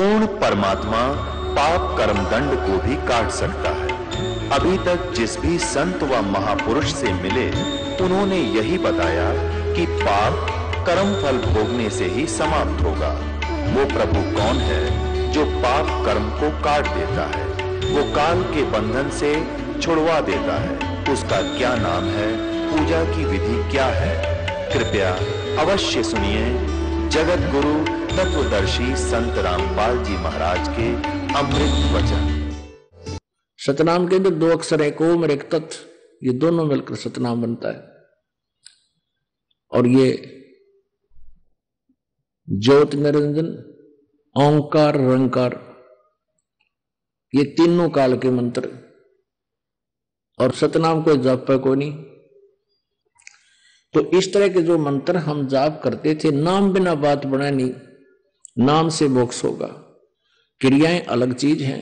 पूर्ण परमात्मा पाप कर्म दंड को भी काट सकता है। अभी तक जिस भी संत व महापुरुष से मिले उन्होंने यही बताया कि पाप कर्म फल भोगने से ही समाप्त होगा। वो प्रभु कौन है जो पाप कर्म को काट देता है, वो काल के बंधन से छुड़वा देता है। उसका क्या नाम है, पूजा की विधि क्या है? कृपया अवश्य सुनिए जगत गुरु तत्वदर्शी संत रामपाल जी महाराज के अमृत वचन। सतनाम के अंदर 2 अक्षर एक ओम और एक तत्, ये दोनों मिलकर सतनाम बनता है। और ये ज्योत निरंजन ओंकार रंकार ये तीनों काल के मंत्र। और सतनाम को जाप पे को नहीं। तो इस तरह के जो मंत्र हम जाप करते थे, नाम बिना बात बना नहीं, नाम से मोक्ष होगा। क्रियाएं अलग चीज हैं।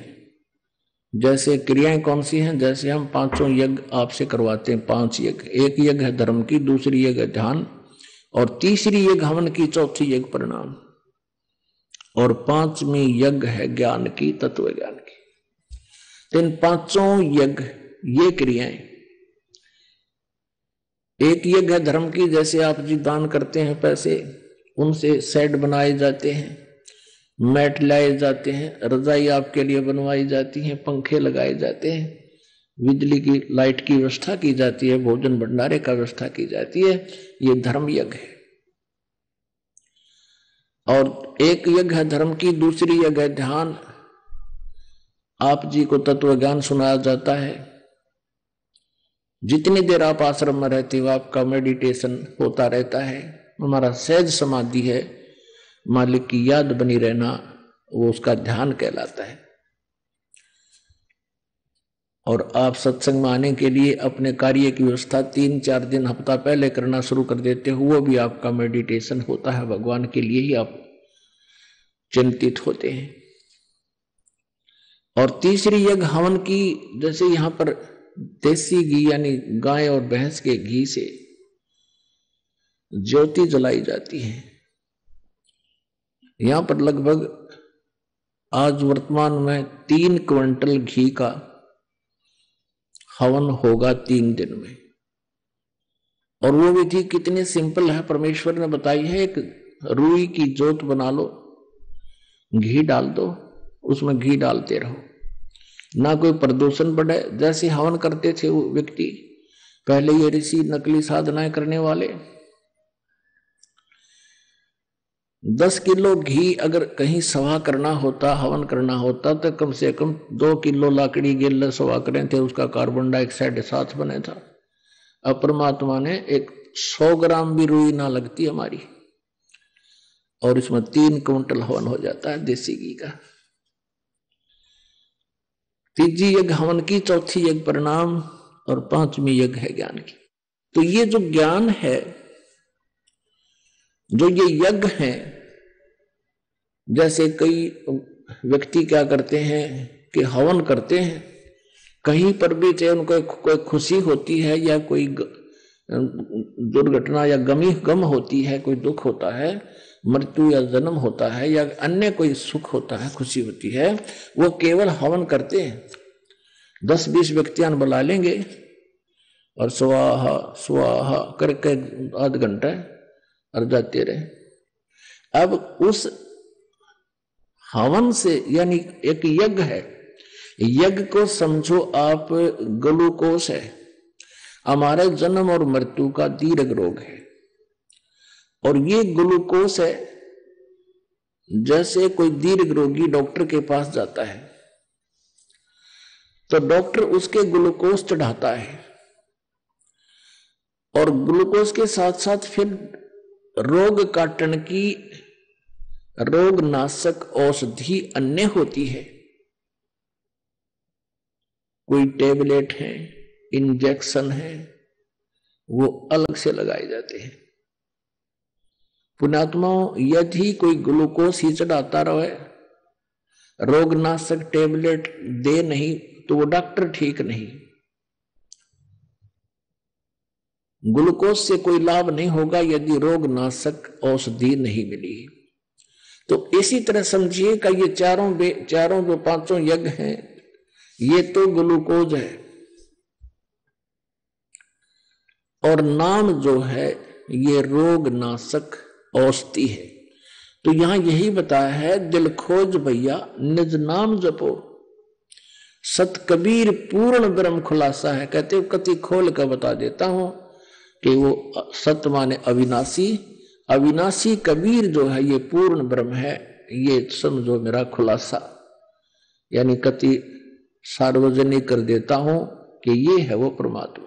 जैसे क्रियाएं कौन सी हैं? जैसे हम 5 यज्ञ आपसे करवाते हैं, 5 यज्ञ। एक यज्ञ है धर्म की, दूसरी यज्ञ है ध्यान, और तीसरी यज्ञ हवन की, चौथी यज्ञ प्रणाम, और 5वीं यज्ञ है ज्ञान की, तत्व ज्ञान की। तो इन 5 यज्ञ ये क्रियाएं। एक यज्ञ है धर्म की, जैसे आप जी दान करते हैं पैसे, उनसे सेट बनाए जाते हैं, मैट लाए जाते हैं, रजाई आपके लिए बनवाई जाती है, पंखे लगाए जाते हैं, बिजली की लाइट की व्यवस्था की जाती है, भोजन भंडारे का व्यवस्था की जाती है। ये धर्म यज्ञ है। और एक यज्ञ है धर्म की, दूसरी यज्ञ है ध्यान। आप जी को तत्व ज्ञान सुनाया जाता है। जितनी देर आप आश्रम में रहते हो आपका मेडिटेशन होता रहता है। हमारा सहज समाधि है, मालिक की याद बनी रहना, वो उसका ध्यान कहलाता है। और आप सत्संग में आने के लिए अपने कार्य की व्यवस्था 3-4 दिन हफ्ता पहले करना शुरू कर देते हो, वो भी आपका मेडिटेशन होता है। भगवान के लिए ही आप चिंतित होते हैं। और तीसरी यज्ञ हवन की, जैसे यहां पर देसी घी यानी गाय और भैंस के घी से ज्योति जलाई जाती है। यहां पर लगभग आज वर्तमान में 3 क्विंटल घी का हवन होगा 3 दिन में। और वो विधि कितनी सिंपल है, परमेश्वर ने बताई है। एक रुई की जोत बना लो, घी डाल दो, उसमें घी डालते रहो, ना कोई प्रदूषण बढ़े। जैसे हवन करते थे वो व्यक्ति पहले, ये ऋषि नकली साधनाएं करने वाले, 10 किलो घी अगर कहीं सवा करना होता, हवन करना होता, तो कम से कम 2 किलो लाकड़ी गेल सवा करें थे, उसका कार्बन डाइऑक्साइड साथ बने था। अब परमात्मा ने एक 100 ग्राम भी रुई ना लगती हमारी, और इसमें 3 क्विंटल हवन हो जाता है देसी घी का। तीजी यज्ञ हवन की, चौथी यज्ञ प्रणाम, और 5वीं यज्ञ है ज्ञान की। तो ये जो ज्ञान है, जो ये यज्ञ है, जैसे कई व्यक्ति क्या करते हैं कि हवन करते हैं, कहीं पर भी चाहे उनको कोई खुशी होती है या कोई दुर्घटना या गम होती है, कोई दुख होता है, मृत्यु या जन्म होता है, या अन्य कोई सुख होता है, खुशी होती है, वो केवल हवन करते हैं। 10-20 व्यक्तियां बुला लेंगे और स्वाहा स्वाहा करके आध घंटा और जाते रहे। अब उस हवन से, यानी एक यज्ञ है, यज्ञ को समझो आप ग्लूकोस है, हमारे जन्म और मृत्यु का दीर्घ रोग है। और ये ग्लूकोस है, जैसे कोई दीर्घ रोगी डॉक्टर के पास जाता है तो डॉक्टर उसके ग्लूकोज चढ़ाता है, और ग्लूकोज के साथ साथ फिर रोग काटने की रोग नाशक औषधि अन्य होती है। कोई टेबलेट है, इंजेक्शन है, वो अलग से लगाए जाते हैं। पुण्यात्माओं, यदि कोई ग्लूकोज ही चढ़ाता रहे, रोगनाशक टेबलेट दे नहीं, तो वो डॉक्टर ठीक नहीं। ग्लूकोज से कोई लाभ नहीं होगा यदि रोगनाशक औषधि नहीं मिली। तो इसी तरह समझिए कि ये चारों जो पांचों यज्ञ हैं, ये तो ग्लूकोज है, और नाम जो है ये रोग नाशक औषधि है। तो यहां यही बताया है, दिल खोज भैया निज नाम जपो, सत कबीर पूर्ण ब्रह्म खुलासा है। कहते हो कति खोल कर बता देता हूं कि वो सत्य माने अविनाशी, अविनाशी कबीर जो है ये पूर्ण ब्रह्म है, ये समझो मेरा खुलासा, यानी कति सार्वजनिक कर देता हूं कि ये है वो परमात्मा।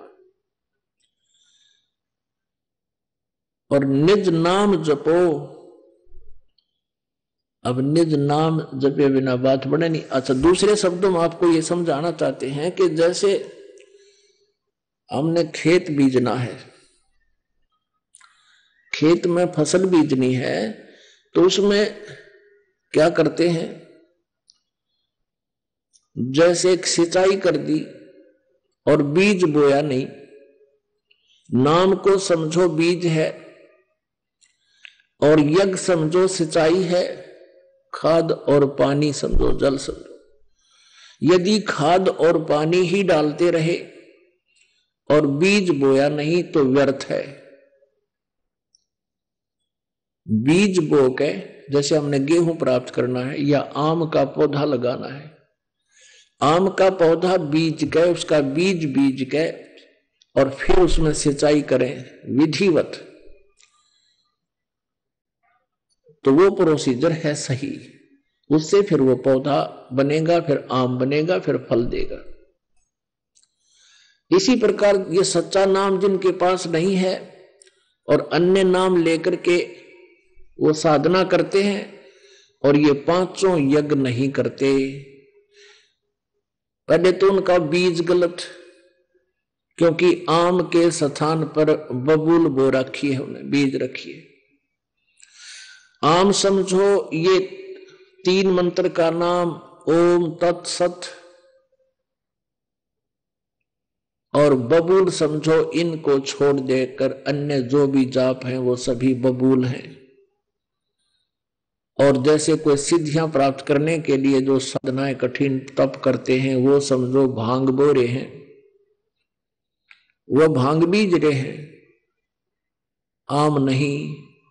और निज नाम जपो, अब निज नाम जपे बिना बात बने नहीं। अच्छा, दूसरे शब्दों में आपको ये समझाना चाहते हैं कि जैसे हमने खेत बीजना है, खेत में फसल बीजनी है, तो उसमें क्या करते हैं, जैसे एक सिंचाई कर दी और बीज बोया नहीं, नाम को समझो बीज है और यज्ञ समझो सिंचाई है, खाद और पानी समझो जल समझो। यदि खाद और पानी ही डालते रहे और बीज बोया नहीं तो व्यर्थ है। बीज बो के, जैसे हमने गेहूं प्राप्त करना है या आम का पौधा लगाना है, आम का पौधा बीज के, उसका बीज बीज के और फिर उसमें सिंचाई करें विधिवत, तो वो प्रोसीजर है सही, उससे फिर वो पौधा बनेगा, फिर आम बनेगा, फिर फल देगा। इसी प्रकार ये सच्चा नाम जिनके पास नहीं है और अन्य नाम लेकर के वो साधना करते हैं और ये पांचों यज्ञ नहीं करते, पहले तो उनका बीज गलत, क्योंकि आम के स्थान पर बबूल बो रखी है, उन्हें बीज रखी है। आम समझो ये 3 मंत्र का नाम ओम तत्सत, और बबूल समझो इनको छोड़ देकर अन्य जो भी जाप हैं वो सभी बबूल हैं। और जैसे कोई सिद्धियां प्राप्त करने के लिए जो साधनाएं कठिन तप करते हैं वो समझो भांग बो रहे हैं, वह भांग बीज रहे हैं, आम नहीं,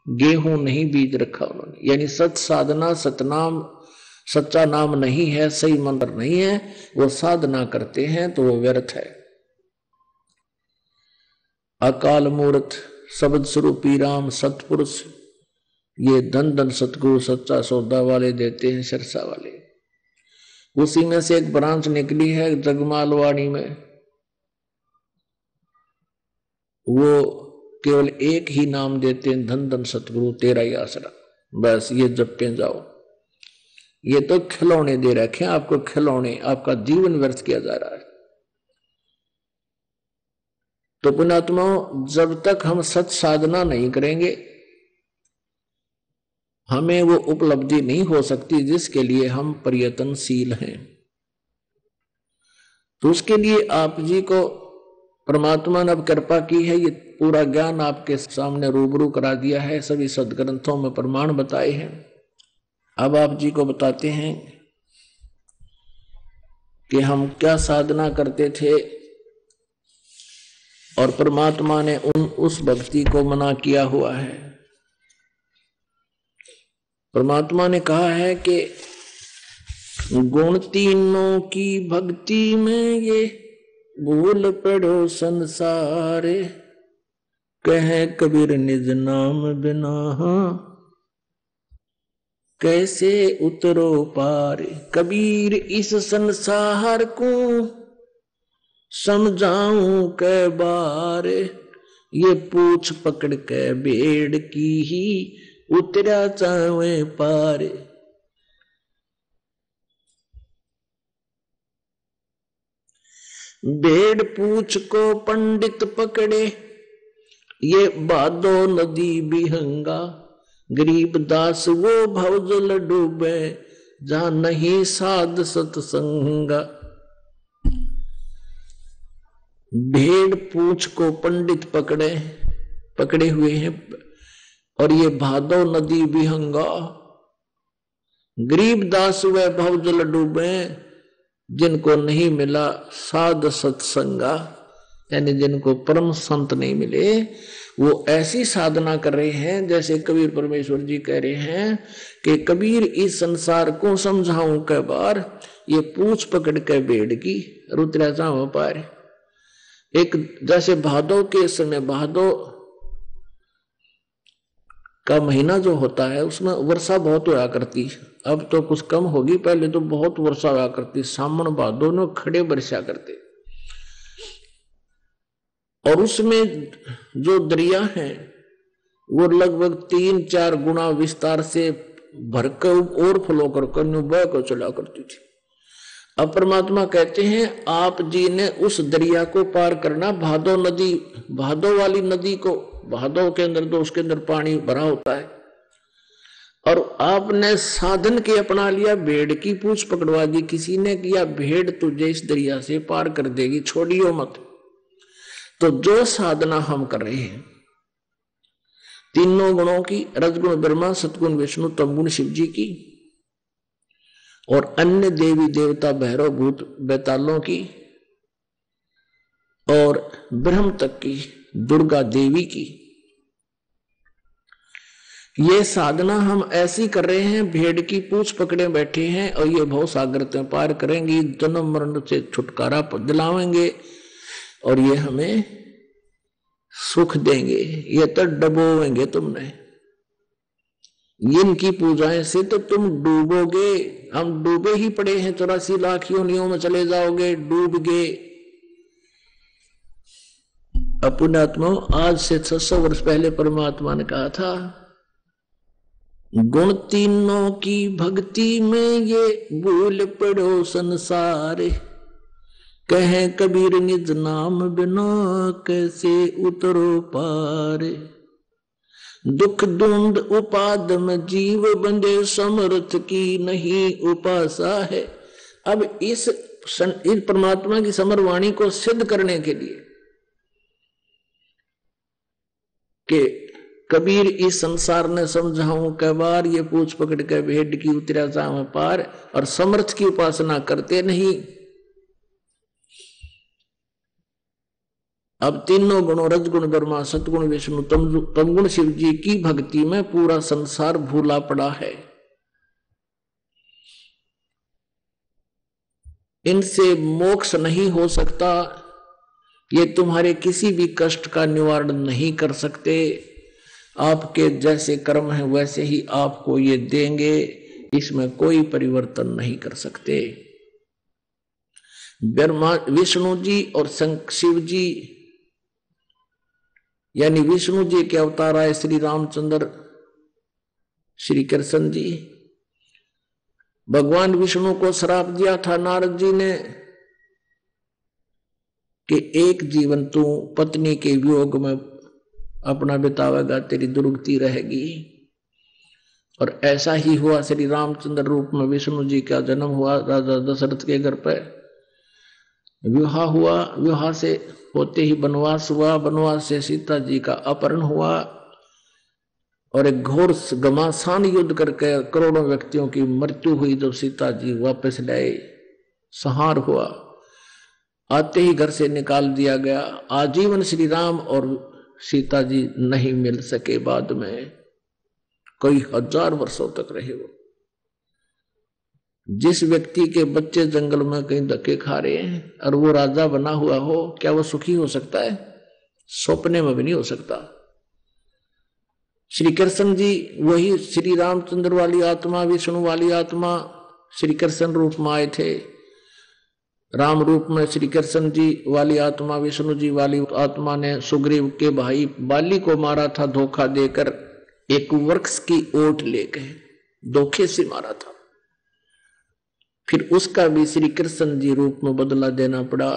गेहूं नहीं बीज रखा उन्होंने। यानी सत साधना, सतनाम, सच्चा नाम नहीं है, सही मंत्र नहीं है, वो साधना करते हैं तो वो व्यर्थ है। अकाल मूर्त शब्द स्वरूपी राम सतपुरुष, ये धन धन सतगुरु सच्चा सौदा वाले देते हैं, सिरसा वाले। उसी में से एक ब्रांच निकली है जगमालवाणी में, वो केवल एक ही नाम देते हैं, धन धन सतगुरु तेरा ही आसरा, बस ये जपते जाओ। ये तो खिलौने दे रखे हैं आपको, खिलौने, आपका जीवन व्यर्थ किया जा रहा है। तो पुण्यात्माओं, जब तक हम सत साधना नहीं करेंगे हमें वो उपलब्धि नहीं हो सकती जिसके लिए हम प्रयत्नशील हैं। तो उसके लिए आप जी को परमात्मा ने अब कृपा की है, ये पूरा ज्ञान आपके सामने रूबरू करा दिया है, सभी सदग्रंथों में प्रमाण बताए हैं। अब आप जी को बताते हैं कि हम क्या साधना करते थे और परमात्मा ने उस भक्ति को मना किया हुआ है। परमात्मा ने कहा है कि गुण तीनों की भक्ति में ये भूल पड़ो संसार, कहे कबीर निज नाम बिना कैसे उतरो पार। कबीर इस संसार को समझाऊं कै बार, ये पूछ पकड़ के बेड़ की ही उतरा चावे पार। बेड़ पूछ को पंडित पकड़े, ये बादो नदी बिहंगा, गरीब दास वो भवजल डूबे, जहां नहीं साध सत्संगा। भेड़ पूछ को पंडित पकड़े हुए हैं, और ये भादो नदी विहंगा, गरीब दास वे भव जल डूबे, जिनको नहीं मिला साध सत्संगा, यानी जिनको परम संत नहीं मिले, वो ऐसी साधना कर रहे हैं जैसे कबीर परमेश्वर जी कह रहे हैं कि कबीर इस संसार को समझाऊं कै बार, ये पूछ पकड़ के भेड़ की रुतरा जाओ पार। एक जैसे भादो के समय, भादो का महीना जो होता है उसमें वर्षा बहुत होया करती, अब तो कुछ कम होगी, पहले तो बहुत वर्षा हुआ करती, सावन भादो में खड़े वर्षा करते। और उसमें जो दरिया है वो लगभग 3-4 गुना विस्तार से भरकर और फ्लो कर बह कर चला करती थी। अब परमात्मा कहते हैं आप जी ने उस दरिया को पार करना, भादो नदी, भादो वाली नदी को, भादो के अंदर तो उसके अंदर पानी भरा होता है, और आपने साधन के अपना लिया, भेड़ की पूछ पकड़वा दी किसी ने, किया भेड़ तुझे इस दरिया से पार कर देगी, छोड़ियो मत। तो जो साधना हम कर रहे हैं तीनों गुणों की, रजगुण ब्रह्मा, सतगुण विष्णु, तमगुण शिव जी की, और अन्य देवी देवता भैरव भूत बैतालों की, और ब्रह्म तक की दुर्गा देवी की, ये साधना हम ऐसी कर रहे हैं, भेड़ की पूछ पकड़े बैठे हैं, और ये भव सागर से पार करेंगे, जन्म मरण से छुटकारा दिलावेंगे, और ये हमें सुख देंगे, ये तो डबोएंगे तुमने, इनकी पूजाएं से तो तुम डूबोगे। हम डूबे ही पड़े हैं, 84 लाख योनियों में चले जाओगे, डूब गए। पुण्यात्मा, आज से 600 वर्ष पहले परमात्मा ने कहा था, गुण तीनों की भक्ति में ये भूल पड़ो संसार, कहे कबीर निज नाम बिना कैसे उतरो पार, दुख धुंध उपाद में जीव बंधे, समर्थ की नहीं उपासा है। अब इस परमात्मा की समरवाणी को सिद्ध करने के लिए कि कबीर इस संसार ने समझाऊं कै बार, ये पूछ पकड़ के भेड़ की उतरा जाऊं पार, और समर्थ की उपासना करते नहीं। अब तीनों गुणों, रजगुण ब्रह्मा, सतगुण विष्णु, तमगुण शिव जी की भक्ति में पूरा संसार भूला पड़ा है। इनसे मोक्ष नहीं हो सकता, ये तुम्हारे किसी भी कष्ट का निवारण नहीं कर सकते, आपके जैसे कर्म हैं वैसे ही आपको ये देंगे, इसमें कोई परिवर्तन नहीं कर सकते। ब्रह्मा विष्णु जी और शिव जी, यानी विष्णु जी के अवतार आए श्री रामचंद्र, श्री कृष्ण जी। भगवान विष्णु को श्राप दिया था नारद जी ने कि एक जीवन तू पत्नी के वियोग में अपना बितावेगा, तेरी दुर्गति रहेगी। और ऐसा ही हुआ, श्री रामचंद्र रूप में विष्णु जी का जन्म हुआ, राजा दशरथ के घर पर विवाह हुआ, विवाह से होते ही वनवास हुआ, वनवास से सीता जी का अपहरण हुआ, और एक घोर घमासान युद्ध करके करोड़ों व्यक्तियों की मृत्यु हुई। जब सीता जी वापस लाए, संहार हुआ, आते ही घर से निकाल दिया गया। आजीवन श्री राम और सीता जी नहीं मिल सके, बाद में कई 1000 वर्षों तक रहे वो। जिस व्यक्ति के बच्चे जंगल में कहीं धक्के खा रहे हैं और वो राजा बना हुआ हो, क्या वो सुखी हो सकता है? सपने में भी नहीं हो सकता। श्री कृष्ण जी वही श्री रामचंद्र वाली आत्मा, विष्णु वाली आत्मा श्री कृष्ण रूप में आए थे। राम रूप में श्री कृष्ण जी वाली आत्मा, विष्णु जी वाली आत्मा ने सुग्रीव के भाई बाली को मारा था धोखा देकर, एक वृक्ष की ओट लेके धोखे से मारा था। फिर उसका भी श्री कृष्ण जी रूप में बदला देना पड़ा।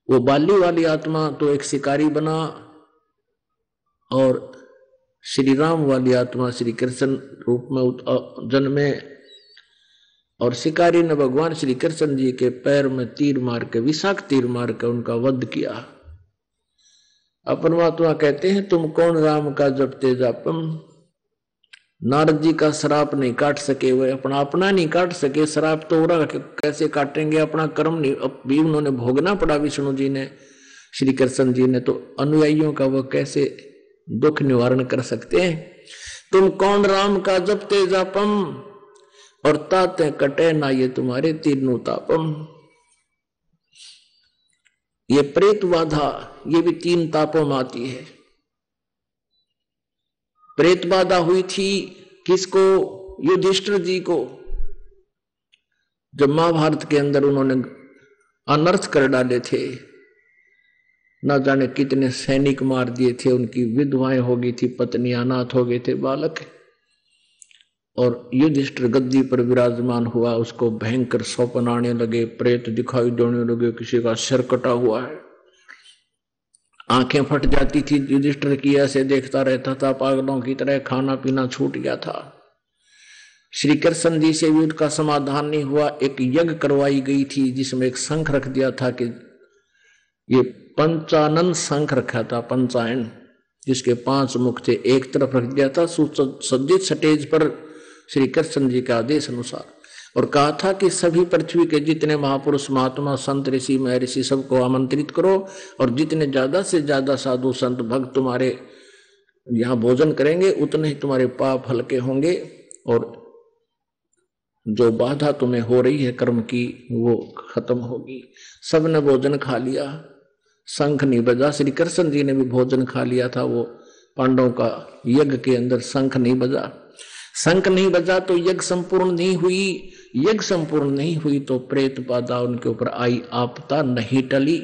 वो बाली वाली आत्मा तो एक शिकारी बना, और श्री राम वाली आत्मा श्री कृष्ण रूप में जन्मे, और शिकारी ने भगवान श्री कृष्ण जी के पैर में तीर मार के, विषाक्त तीर मार के उनका वध किया। अब परमात्मा कहते हैं, तुम कौन राम का जपते जापम, नारद जी का श्राप नहीं काट सके, वे अपना नहीं काट सके, श्राप तो और कैसे काटेंगे? अपना कर्म नहीं अब भी उन्होंने भोगना पड़ा विष्णु जी ने, श्री कृष्ण जी ने, तो अनुयायियों का वो कैसे दुख निवारण कर सकते हैं? तुम कौन राम का जपते जापम और ताते कटे ना ये तुम्हारे तीनों तापम। ये प्रेत बाधा ये भी 3 तापों में आती है। प्रेत बाधा हुई थी किसको? युधिष्ठिर जी को, जब महाभारत के अंदर उन्होंने अनर्थ कर डाले थे, ना जाने कितने सैनिक मार दिए थे, उनकी विधवाएं हो गई थी, पत्नी अनाथ हो गए थे, बालक, और युधिष्ठिर गद्दी पर विराजमान हुआ, उसको भयंकर सौपन आने लगे, प्रेत दिखाई देने लगे, किसी का सिर कटा हुआ है, आंखें फट जाती थी युधिष्ठिर की, ऐसे देखता रहता था पागलों की तरह, खाना पीना छूट गया था। श्री कृष्ण जी से भी उनका समाधान नहीं हुआ। एक यज्ञ करवाई गई थी जिसमें एक शंख रख दिया था कि ये पंचानन शंख रखा था, पंचायन, जिसके 5 मुख थे, एक तरफ रख दिया था सुसज्जित स्टेज पर श्री कृष्ण जी के आदेश अनुसार, और कहा था कि सभी पृथ्वी के जितने महापुरुष महात्मा संत ऋषि महर्षि सबको आमंत्रित करो, और जितने ज्यादा से ज्यादा साधु संत भक्त तुम्हारे यहाँ भोजन करेंगे उतने ही तुम्हारे पाप हल्के होंगे, और जो बाधा तुम्हें हो रही है कर्म की वो खत्म होगी। सबने भोजन खा लिया, शंख नहीं बजा। श्री कृष्ण जी ने भी भोजन खा लिया था, वो पांडवों का यज्ञ के अंदर शंख नहीं बजा। शंख नहीं बजा तो यज्ञ संपूर्ण नहीं हुई, यज्ञ संपूर्ण नहीं हुई तो प्रेत बाधा उनके ऊपर आई, आपदा नहीं टली।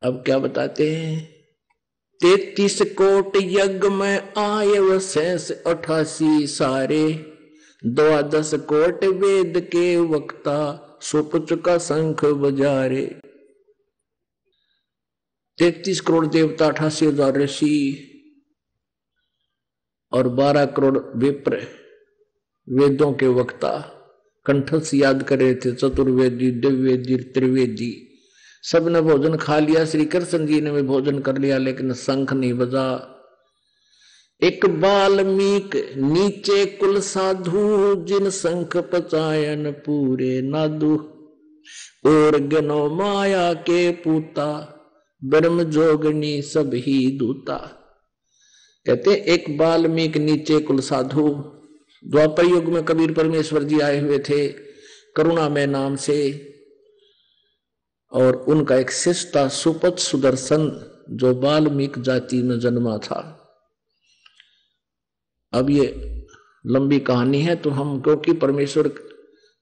अब क्या बताते हैं? 33 कोट यज्ञ में आए वो शेष 88 सारे, 12 कोट वेद के वक्ता, सुपुच का शंख बजारे। 33 करोड़ देवता, 88,000 ऋषि और 12 करोड़ विप्र, वेदों के वक्ता, कंठस्थ याद कर रहे थे, चतुर्वेदी, दिव्यवेदी, त्रिवेदी, सबने भोजन खा लिया। श्री कृष्ण जी ने भी भोजन कर लिया, लेकिन शंख नहीं बजा। एक वाल्मीक नीचे कुल साधु, जिन शंख पचायन पूरे नादु, और गनो माया के पूता, ब्रह्म जोगनी सब ही दूता। कहते एक वाल्मीक नीचे कुल साधु, द्वापर युग में कबीर परमेश्वर जी आए हुए थे करुणा में नाम से, और उनका एक शिष्य था सुपथ सुदर्शन, जो वाल्मीक जाति में जन्मा था। अब ये लंबी कहानी है, तो हम क्योंकि परमेश्वर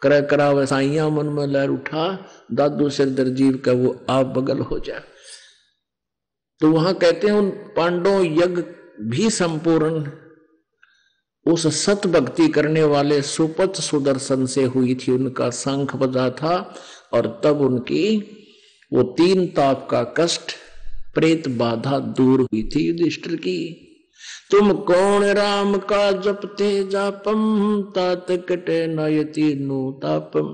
कर करा वैसाइया मन में लहर उठा, दादू सिरदर जीव का वो आप बगल हो जाए। तो वहां कहते हैं उन पांडव यज्ञ भी संपूर्ण उस सत भक्ति करने वाले सुपथ सुदर्शन से हुई थी, उनका शंख बजा था, और तब उनकी वो 3 ताप का कष्ट प्रेत बाधा दूर हुई थी युधिष्ठिर की। तुम कौन राम का जपते जापम, तात कटे नयति नो तापम।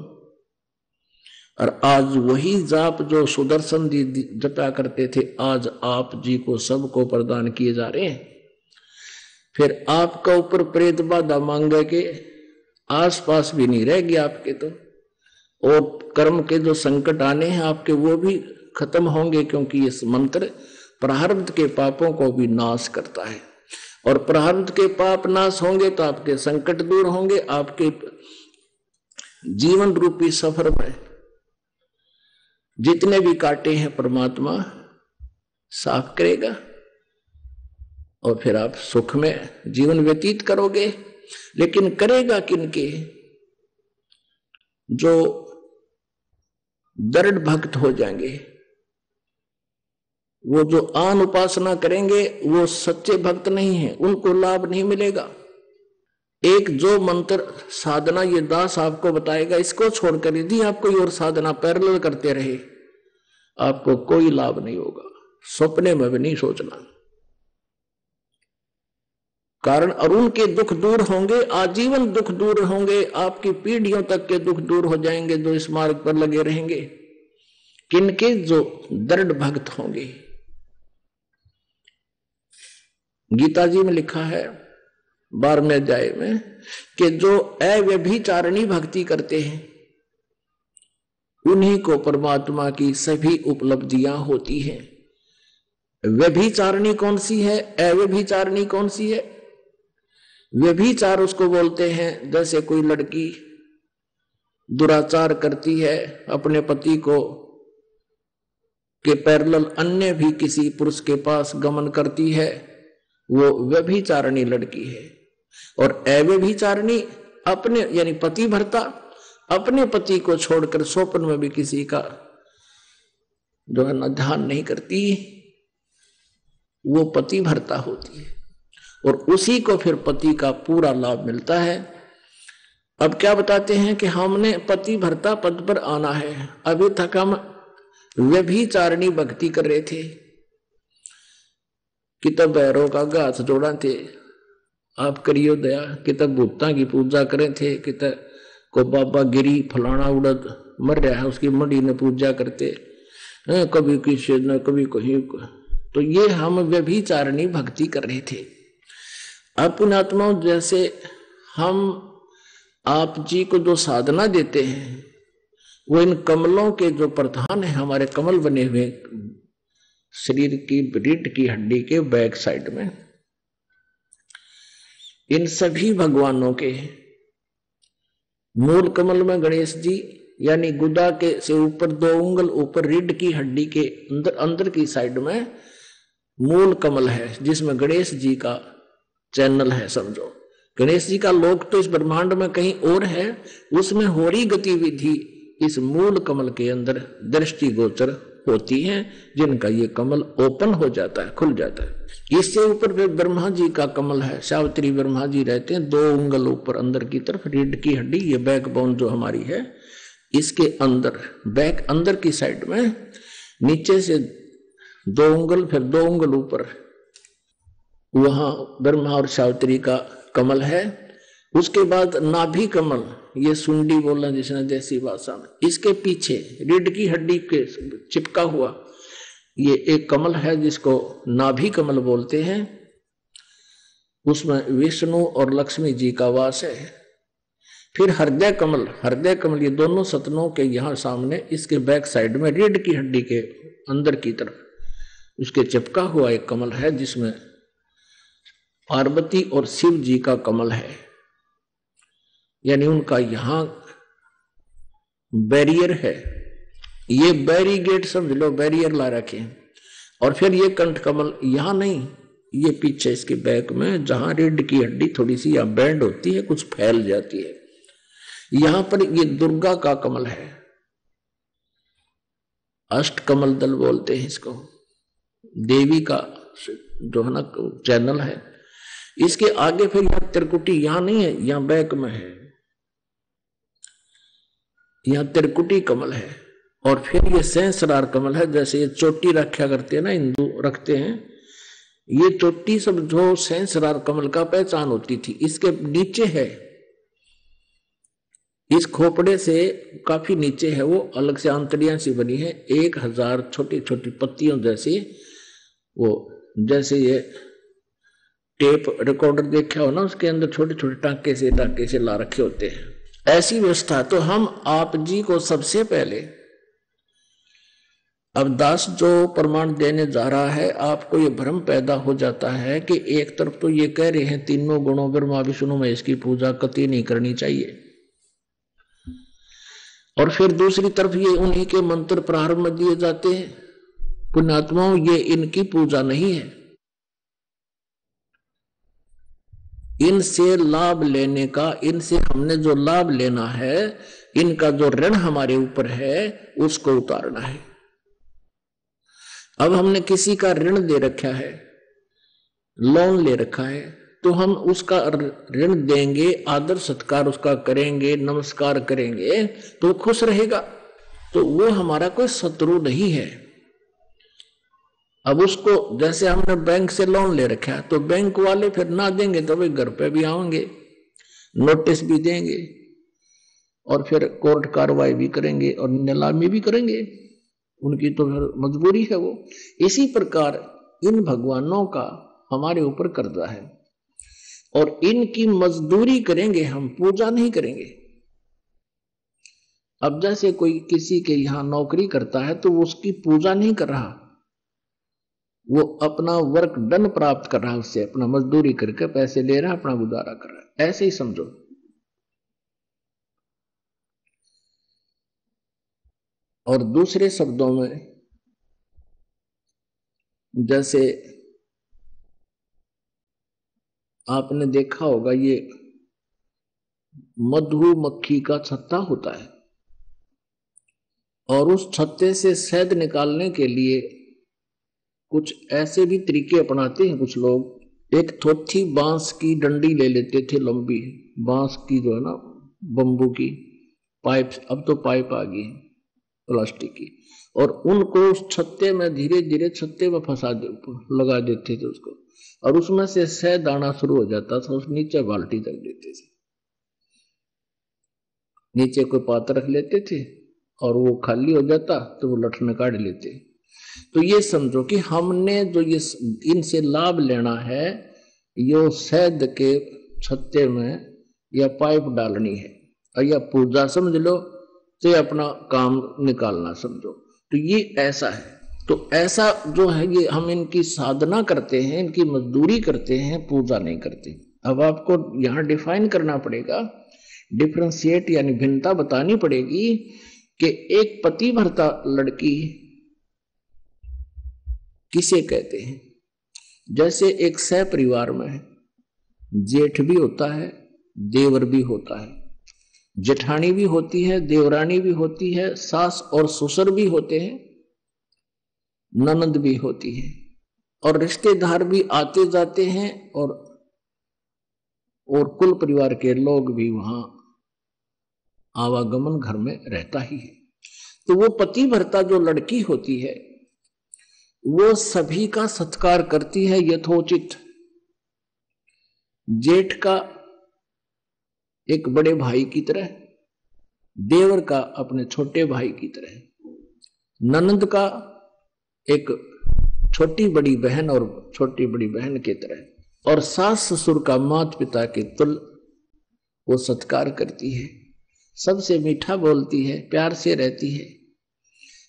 और आज वही जाप जो सुदर्शन जी जपा करते थे, आज आप जी को सबको प्रदान किए जा रहे हैं। फिर आपका ऊपर प्रेत बाधा मांगे के आस पास भी नहीं रह गया आपके, तो और कर्म के जो संकट आने हैं आपके वो भी खत्म होंगे, क्योंकि ये मंत्र प्रारब्ध के पापों को भी नाश करता है, और प्रारब्ध के पाप नाश होंगे तो आपके संकट दूर होंगे, आपके जीवन रूपी सफर में जितने भी कांटे हैं परमात्मा साफ करेगा, और फिर आप सुख में जीवन व्यतीत करोगे। लेकिन करेगा किनके? जो दृढ़ भक्त हो जाएंगे, वो जो आन उपासना करेंगे वो सच्चे भक्त नहीं है, उनको लाभ नहीं मिलेगा। एक जो मंत्र साधना ये दास आपको बताएगा, इसको छोड़कर यदि आप कोई और साधना पैरेलल करते रहे, आपको कोई लाभ नहीं होगा, सपने में भी नहीं सोचना। कारण और उनके दुख दूर होंगे, आजीवन दुख दूर होंगे, आपकी पीढ़ियों तक के दुख दूर हो जाएंगे जो इस मार्ग पर लगे रहेंगे। किनके? जो दृढ़ भक्त होंगे। गीता जी में लिखा है, 12वें अध्याय में कि जो अव्यभिचारिणी भक्ति करते हैं उन्हीं को परमात्मा की सभी उपलब्धियां होती हैं। व्यभिचारिणी कौन सी है, अव्यभिचारिणी कौन सी है? व्यभिचार उसको बोलते हैं जैसे कोई लड़की दुराचार करती है, अपने पति को के पैरेलल अन्य भी किसी पुरुष के पास गमन करती है, वो व्यभिचारिणी लड़की है। और अव्यभिचारिणी अपने यानी पति भर्ता अपने पति को छोड़कर स्वप्न में भी किसी का जो है ना ध्यान नहीं करती, वो पति भर्ता होती है और उसी को फिर पति का पूरा लाभ मिलता है। अब क्या बताते हैं कि हमने पति भर्ता पद पर आना है। अभी तक हम व्यभिचारिणी भक्ति कर रहे थे कि तब भैरव का हाथ जोड़ा थे, आप करियो दया, कि तब भूता की पूजा करें थे, कि तब को बाबा गिरी फलाना उड़द मर रहा है उसकी मड़ी ने पूजा करते, कभी किसी न कभी कहीं। तो ये हम व्यभिचारिणी भक्ति कर रहे थे। अब पुण्यात्माओं जैसे हम आप जी को जो साधना देते हैं वो इन कमलों के जो प्रधान है, हमारे कमल बने हुए शरीर की रीढ़ की हड्डी के बैक साइड में, इन सभी भगवानों के मूल कमल में गणेश जी यानी गुदा के से ऊपर 2 उंगल ऊपर रीढ़ की हड्डी के अंदर की साइड में मूल कमल है जिसमें गणेश जी का चैनल है। समझो गणेश जी का लोक तो इस ब्रह्मांड में कहीं और है, उसमें हो रही गतिविधि इस मूल कमल के अंदर दृष्टि गोचर होती है, जिनका ये कमल ओपन हो जाता है, खुल जाता है। इससे ऊपर फिर ब्रह्मा जी का कमल है, सावित्री ब्रह्मा जी रहते हैं 2 उंगल ऊपर अंदर की तरफ रीढ़ की हड्डी, ये बैकबोन जो हमारी है इसके अंदर बैक अंदर की साइड में नीचे से 2 उंगल फिर 2 उंगल ऊपर वहां ब्रह्मा और सावित्री का कमल है। उसके बाद नाभि कमल, ये सुंडी बोलना जिसने देसी भाषा में, इसके पीछे रीढ़ की हड्डी के चिपका हुआ ये एक कमल है जिसको नाभि कमल बोलते हैं। उसमें विष्णु और लक्ष्मी जी का वास है। फिर हृदय कमल ये दोनों सतनों के यहां सामने इसके बैक साइड में रीढ़ की हड्डी के अंदर की तरफ उसके चिपका हुआ एक कमल है जिसमें पार्वती और शिव जी का कमल है, यानी उनका यहां बैरियर है। ये बैरीगेट समझ लो, बैरियर ला रखे। और फिर ये कंठ कमल यहां नहीं, ये पीछे इसके बैक में जहां रीढ़ की हड्डी थोड़ी सी यहां बैंड होती है, कुछ फैल जाती है, यहां पर ये दुर्गा का कमल है। अष्ट कमल दल बोलते हैं इसको, देवी का जो है ना चैनल है। इसके आगे फिर यहां त्रिकुटी, यहां नहीं है, यहां बैक में है, यहां त्रिकुटी कमल है। और फिर ये सहस्रार कमल है, जैसे ये चोटी रखा करते हैं ना हिंदू रखते हैं, ये चोटी सब जो सहस्रार कमल का पहचान होती थी इसके नीचे है, इस खोपड़े से काफी नीचे है, वो अलग से आंतड़ियां सी बनी है, 1000 छोटी छोटी पत्तियों जैसी, वो जैसे ये टेप रिकॉर्डर देखा हो ना, उसके अंदर छोटे छोटे टांके से ला रखे होते हैं, ऐसी व्यवस्था। तो हम आप जी को सबसे पहले, अब दास जो प्रमाण देने जा रहा है, आपको ये भ्रम पैदा हो जाता है कि एक तरफ तो ये कह रहे हैं तीनों गुणों ब्रह्मा विष्णु महेश की पूजा कतई नहीं करनी चाहिए, और फिर दूसरी तरफ ये उन्हीं के मंत्र प्रारंभ में दिए जाते हैं। पुण्यात्माओं ये इनकी पूजा नहीं है, इनसे लाभ लेने का, इनसे हमने जो लाभ लेना है, इनका जो ऋण हमारे ऊपर है उसको उतारना है। अब हमने किसी का ऋण दे रखा है, लोन ले रखा है, तो हम उसका ऋण देंगे, आदर सत्कार उसका करेंगे, नमस्कार करेंगे तो खुश रहेगा, तो वो हमारा कोई शत्रु नहीं है। अब उसको जैसे हमने बैंक से लोन ले रखा है, तो बैंक वाले फिर ना देंगे तो भाई घर पे भी आएंगे, नोटिस भी देंगे और फिर कोर्ट कार्रवाई भी करेंगे और नीलामी भी करेंगे, उनकी तो फिर मजबूरी है वो। इसी प्रकार इन भगवानों का हमारे ऊपर कर्जा है, और इनकी मजदूरी करेंगे, हम पूजा नहीं करेंगे। अब जैसे कोई किसी के यहां नौकरी करता है तो वो उसकी पूजा नहीं कर रहा, वो अपना वर्क डन प्राप्त कर रहा है, उससे अपना मजदूरी करके पैसे ले रहा है, अपना गुजारा कर रहा है, ऐसे ही समझो। और दूसरे शब्दों में जैसे आपने देखा होगा ये मधुमक्खी का छत्ता होता है और उस छत्ते से शहद निकालने के लिए कुछ ऐसे भी तरीके अपनाते हैं कुछ लोग। एक थोथी बांस की डंडी ले लेते थे, लंबी बांस की जो है ना, बम्बू की पाइप, अब तो पाइप आ गई है प्लास्टिक की, और उनको उस छत्ते में धीरे धीरे छत्ते में लगा देते थे उसको, और उसमें से शहद आना शुरू हो जाता था। उस नीचे बाल्टी रख देते थे, नीचे कोई पात्र रख लेते थे और वो खाली हो जाता तो वो लठ में काट लेते। तो ये समझो कि हमने जो ये इनसे लाभ लेना है, यो शहद के छत्ते में या पाइप डालनी है, और या पूजा समझ लो, तो अपना काम निकालना समझो। तो ये ऐसा है। तो ऐसा जो है ये हम इनकी साधना करते हैं, इनकी मजदूरी करते हैं, पूजा नहीं करते। अब आपको यहां डिफाइन करना पड़ेगा, डिफरेंशिएट यानी भिन्नता बतानी पड़ेगी कि एक पतिव्रता लड़की किसे कहते हैं। जैसे एक सह परिवार में जेठ भी होता है, देवर भी होता है, जेठानी भी होती है, देवरानी भी होती है, सास और ससुर भी होते हैं, ननद भी होती है, और रिश्तेदार भी आते जाते हैं, और कुल परिवार के लोग भी वहां आवागमन घर में रहता ही है। तो वो पतिव्रता जो लड़की होती है वो सभी का सत्कार करती है यथोचित। जेठ का एक बड़े भाई की तरह, देवर का अपने छोटे भाई की तरह, ननद का एक छोटी बड़ी बहन और छोटी बड़ी बहन की तरह, और सास ससुर का माता पिता के तुल वो सत्कार करती है, सबसे मीठा बोलती है, प्यार से रहती है।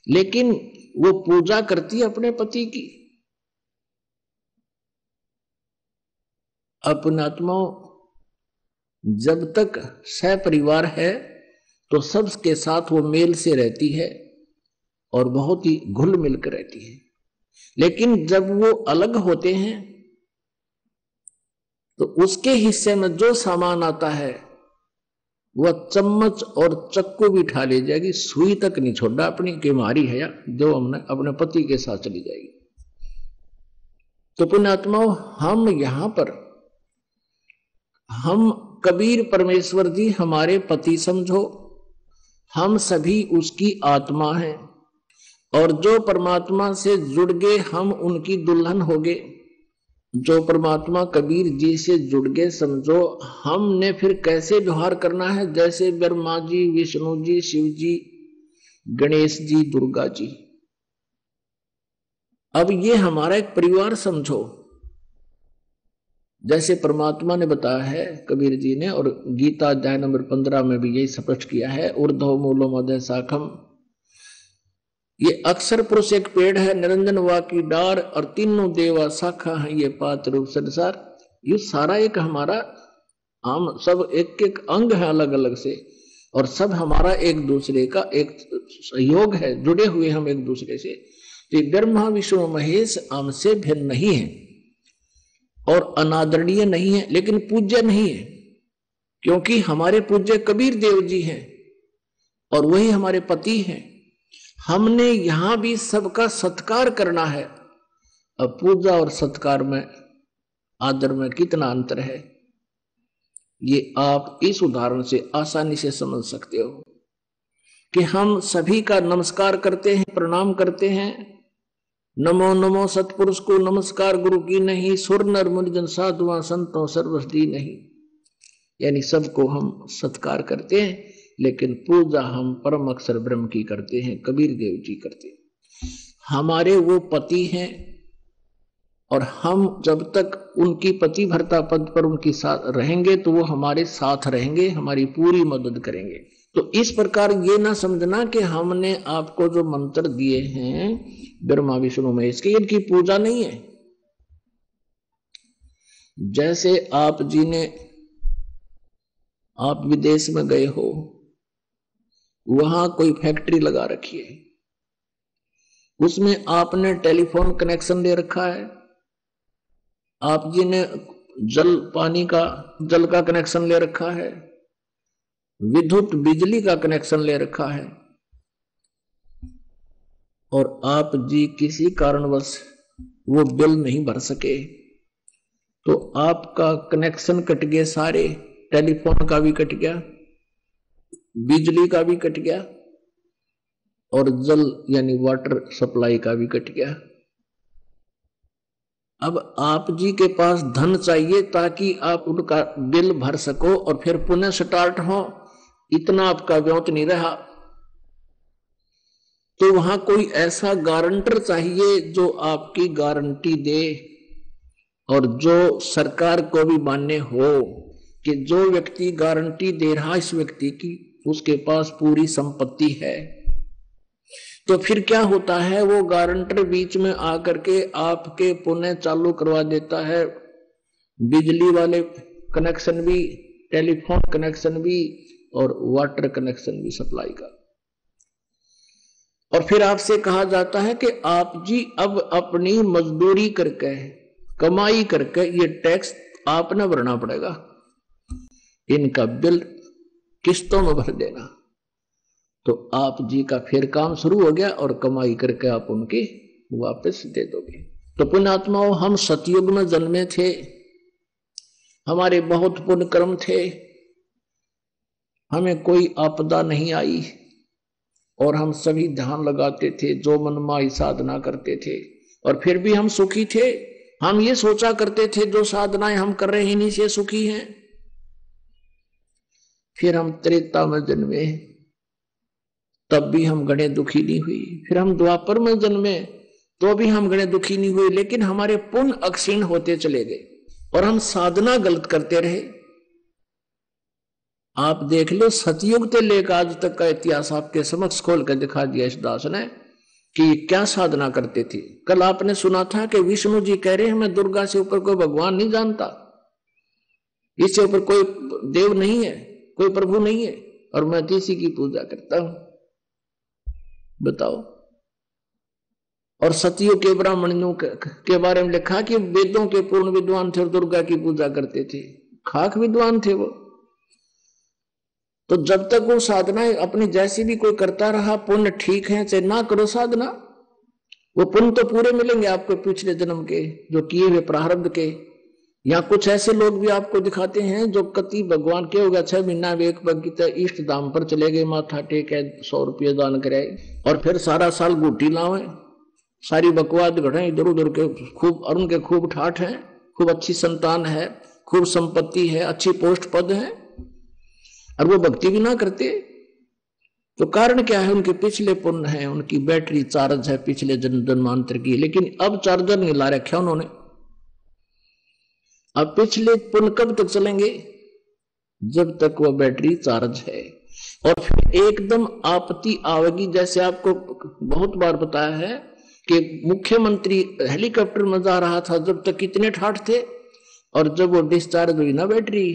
लेकिन वो पूजा करती है अपने पति की। अपनात्मा जब तक सह परिवार है तो सबके साथ वो मेल से रहती है और बहुत ही घुल मिलकर रहती है। लेकिन जब वो अलग होते हैं तो उसके हिस्से में जो सामान आता है वह चम्मच और चक्कू भी उठा ले जाएगी, सुई तक नहीं छोड़ा अपनी कि हमारी है या जो हमने अपने पति के साथ चली जाएगी। तो पुण्यात्माओं, हम यहां पर हम कबीर परमेश्वर जी हमारे पति समझो, हम सभी उसकी आत्मा हैं, और जो परमात्मा से जुड़ गए हम उनकी दुल्हन हो गए। जो परमात्मा कबीर जी से जुड़ गए समझो, हमने फिर कैसे व्यवहार करना है, जैसे ब्रह्मा जी, विष्णु जी, शिव जी, गणेश जी, दुर्गा जी। अब ये हमारा एक परिवार समझो। जैसे परमात्मा ने बताया है कबीर जी ने, और गीता अध्याय नंबर 15 में भी यही स्पष्ट किया है, ऊर्ध्व मूलो मध्य शाखम। ये अक्षर पुरुष एक पेड़ है, निरंजन वा की डार, और तीनों देवा शाखा है ये पात्र रूप संसार। ये सारा एक हमारा हम सब एक एक अंग है अलग अलग से, और सब हमारा एक दूसरे का एक सहयोग है, जुड़े हुए हम एक दूसरे से। तो ब्रह्मा विष्णु महेश हमसे भिन्न नहीं है और अनादरणीय नहीं है, लेकिन पूज्य नहीं है, क्योंकि हमारे पूज्य कबीर देव जी हैं और वही हमारे पति हैं। हमने यहां भी सबका सत्कार करना है। अब पूजा और सत्कार में, आदर में कितना अंतर है, ये आप इस उदाहरण से आसानी से समझ सकते हो कि हम सभी का नमस्कार करते हैं, प्रणाम करते हैं। नमो नमो सतपुरुष को नमस्कार गुरु की नहीं, सुर नर मुनिजन साधुआ संतों सर्वस्दी नहीं। यानी सबको हम सत्कार करते हैं, लेकिन पूजा हम परम अक्षर ब्रह्म की करते हैं, कबीर देव जी करते हैं। हमारे वो पति हैं और हम जब तक उनकी पतिव्रता पद पर उनके साथ रहेंगे तो वो हमारे साथ रहेंगे, हमारी पूरी मदद करेंगे। तो इस प्रकार ये ना समझना कि हमने आपको जो मंत्र दिए हैं ब्रह्मा विष्णु महेश के, इनकी पूजा नहीं है। जैसे आप जी ने, आप विदेश में गए हो, वहां कोई फैक्ट्री लगा रखी है, उसमें आपने टेलीफोन कनेक्शन ले रखा है, आप जी ने जल पानी का, जल का कनेक्शन ले रखा है, विद्युत बिजली का कनेक्शन ले रखा है, और आप जी किसी कारणवश वो बिल नहीं भर सके तो आपका कनेक्शन कट गए सारे, टेलीफोन का भी कट गया, बिजली का भी कट गया, और जल यानी वाटर सप्लाई का भी कट गया। अब आप जी के पास धन चाहिए ताकि आप उनका बिल भर सको और फिर पुनः स्टार्ट हो, इतना आपका व्यौत नहीं रहा। तो वहां कोई ऐसा गारंटर चाहिए जो आपकी गारंटी दे और जो सरकार को भी मान्य हो कि जो व्यक्ति गारंटी दे रहा इस व्यक्ति की, उसके पास पूरी संपत्ति है। तो फिर क्या होता है, वो गारंटर बीच में आकर के आपके पुनः चालू करवा देता है, बिजली वाले कनेक्शन भी, टेलीफोन कनेक्शन भी और वाटर कनेक्शन भी सप्लाई का। और फिर आपसे कहा जाता है कि आप जी अब अपनी मजदूरी करके, कमाई करके ये टैक्स आपने भरना पड़ेगा, इनका बिल किस्तों में भर देना। तो आप जी का फिर काम शुरू हो गया और कमाई करके आप उनकी वापस दे दोगे। तो पुण्यात्माओं, हम सतयुग में जन्मे थे, हमारे बहुत पुण्य कर्म थे, हमें कोई आपदा नहीं आई और हम सभी ध्यान लगाते थे, जो मनमाई साधना करते थे, और फिर भी हम सुखी थे। हम ये सोचा करते थे जो साधनाएं हम कर रहे हैं इन्हीं से सुखी हैं। फिर हम त्रेता में जन्मे, तब भी हम गणे दुखी नहीं हुई। फिर हम द्वापर में जन्मे, तो भी हम गणे दुखी नहीं हुए, लेकिन हमारे पुण्य अक्षीण होते चले गए और हम साधना गलत करते रहे। आप देख लो, सतयुग से लेकर आज तक का इतिहास आपके समक्ष खोल कर दिखा दिया इस दास ने कि क्या साधना करते थे। कल आपने सुना था कि विष्णु जी कह रहे हैं मैं दुर्गा से ऊपर कोई भगवान नहीं जानता, इससे ऊपर कोई देव नहीं है, कोई प्रभु नहीं है, और मैं इसी की पूजा करता हूं। बताओ। और सतयुग के ब्राह्मणों के बारे में लिखा कि वेदों के पूर्ण विद्वान थे और दुर्गा की पूजा करते थे, खाक विद्वान थे वो। तो जब तक वो साधनाएं अपनी जैसी भी कोई करता रहा, पुण्य ठीक है, चाहे ना करो साधना, वो पुण्य तो पूरे मिलेंगे आपको पिछले जन्म के जो किए हुए प्रारब्ध के। या कुछ ऐसे लोग भी आपको दिखाते हैं जो कति भगवान के हो गया 6 महीना वेक बगीता इष्ट धाम पर चले गए, माथा टेके 100 रुपये दान कराए और फिर सारा साल गुटी लावे, सारी बकवाद घटाए इधर उधर के, खूब और उनके खूब ठाठ है, खूब अच्छी संतान है, खूब संपत्ति है, अच्छी पोस्ट पद है, और वो भक्ति भी ना करते। तो कारण क्या है, उनके पिछले पुण्य है, उनकी बैटरी चार्ज है पिछले जन्मांतर की, लेकिन अब चार्जर नहीं ला रखा उन्होंने। अब पिछले पुण्य कब तक चलेंगे, जब तक वह बैटरी चार्ज है। और फिर एकदम आपत्ति आवेगी, जैसे आपको बहुत बार बताया है कि मुख्यमंत्री हेलीकॉप्टर में जा रहा था, जब तक कितने ठाठ थे, और जब वो डिस्चार्ज हुई ना बैटरी,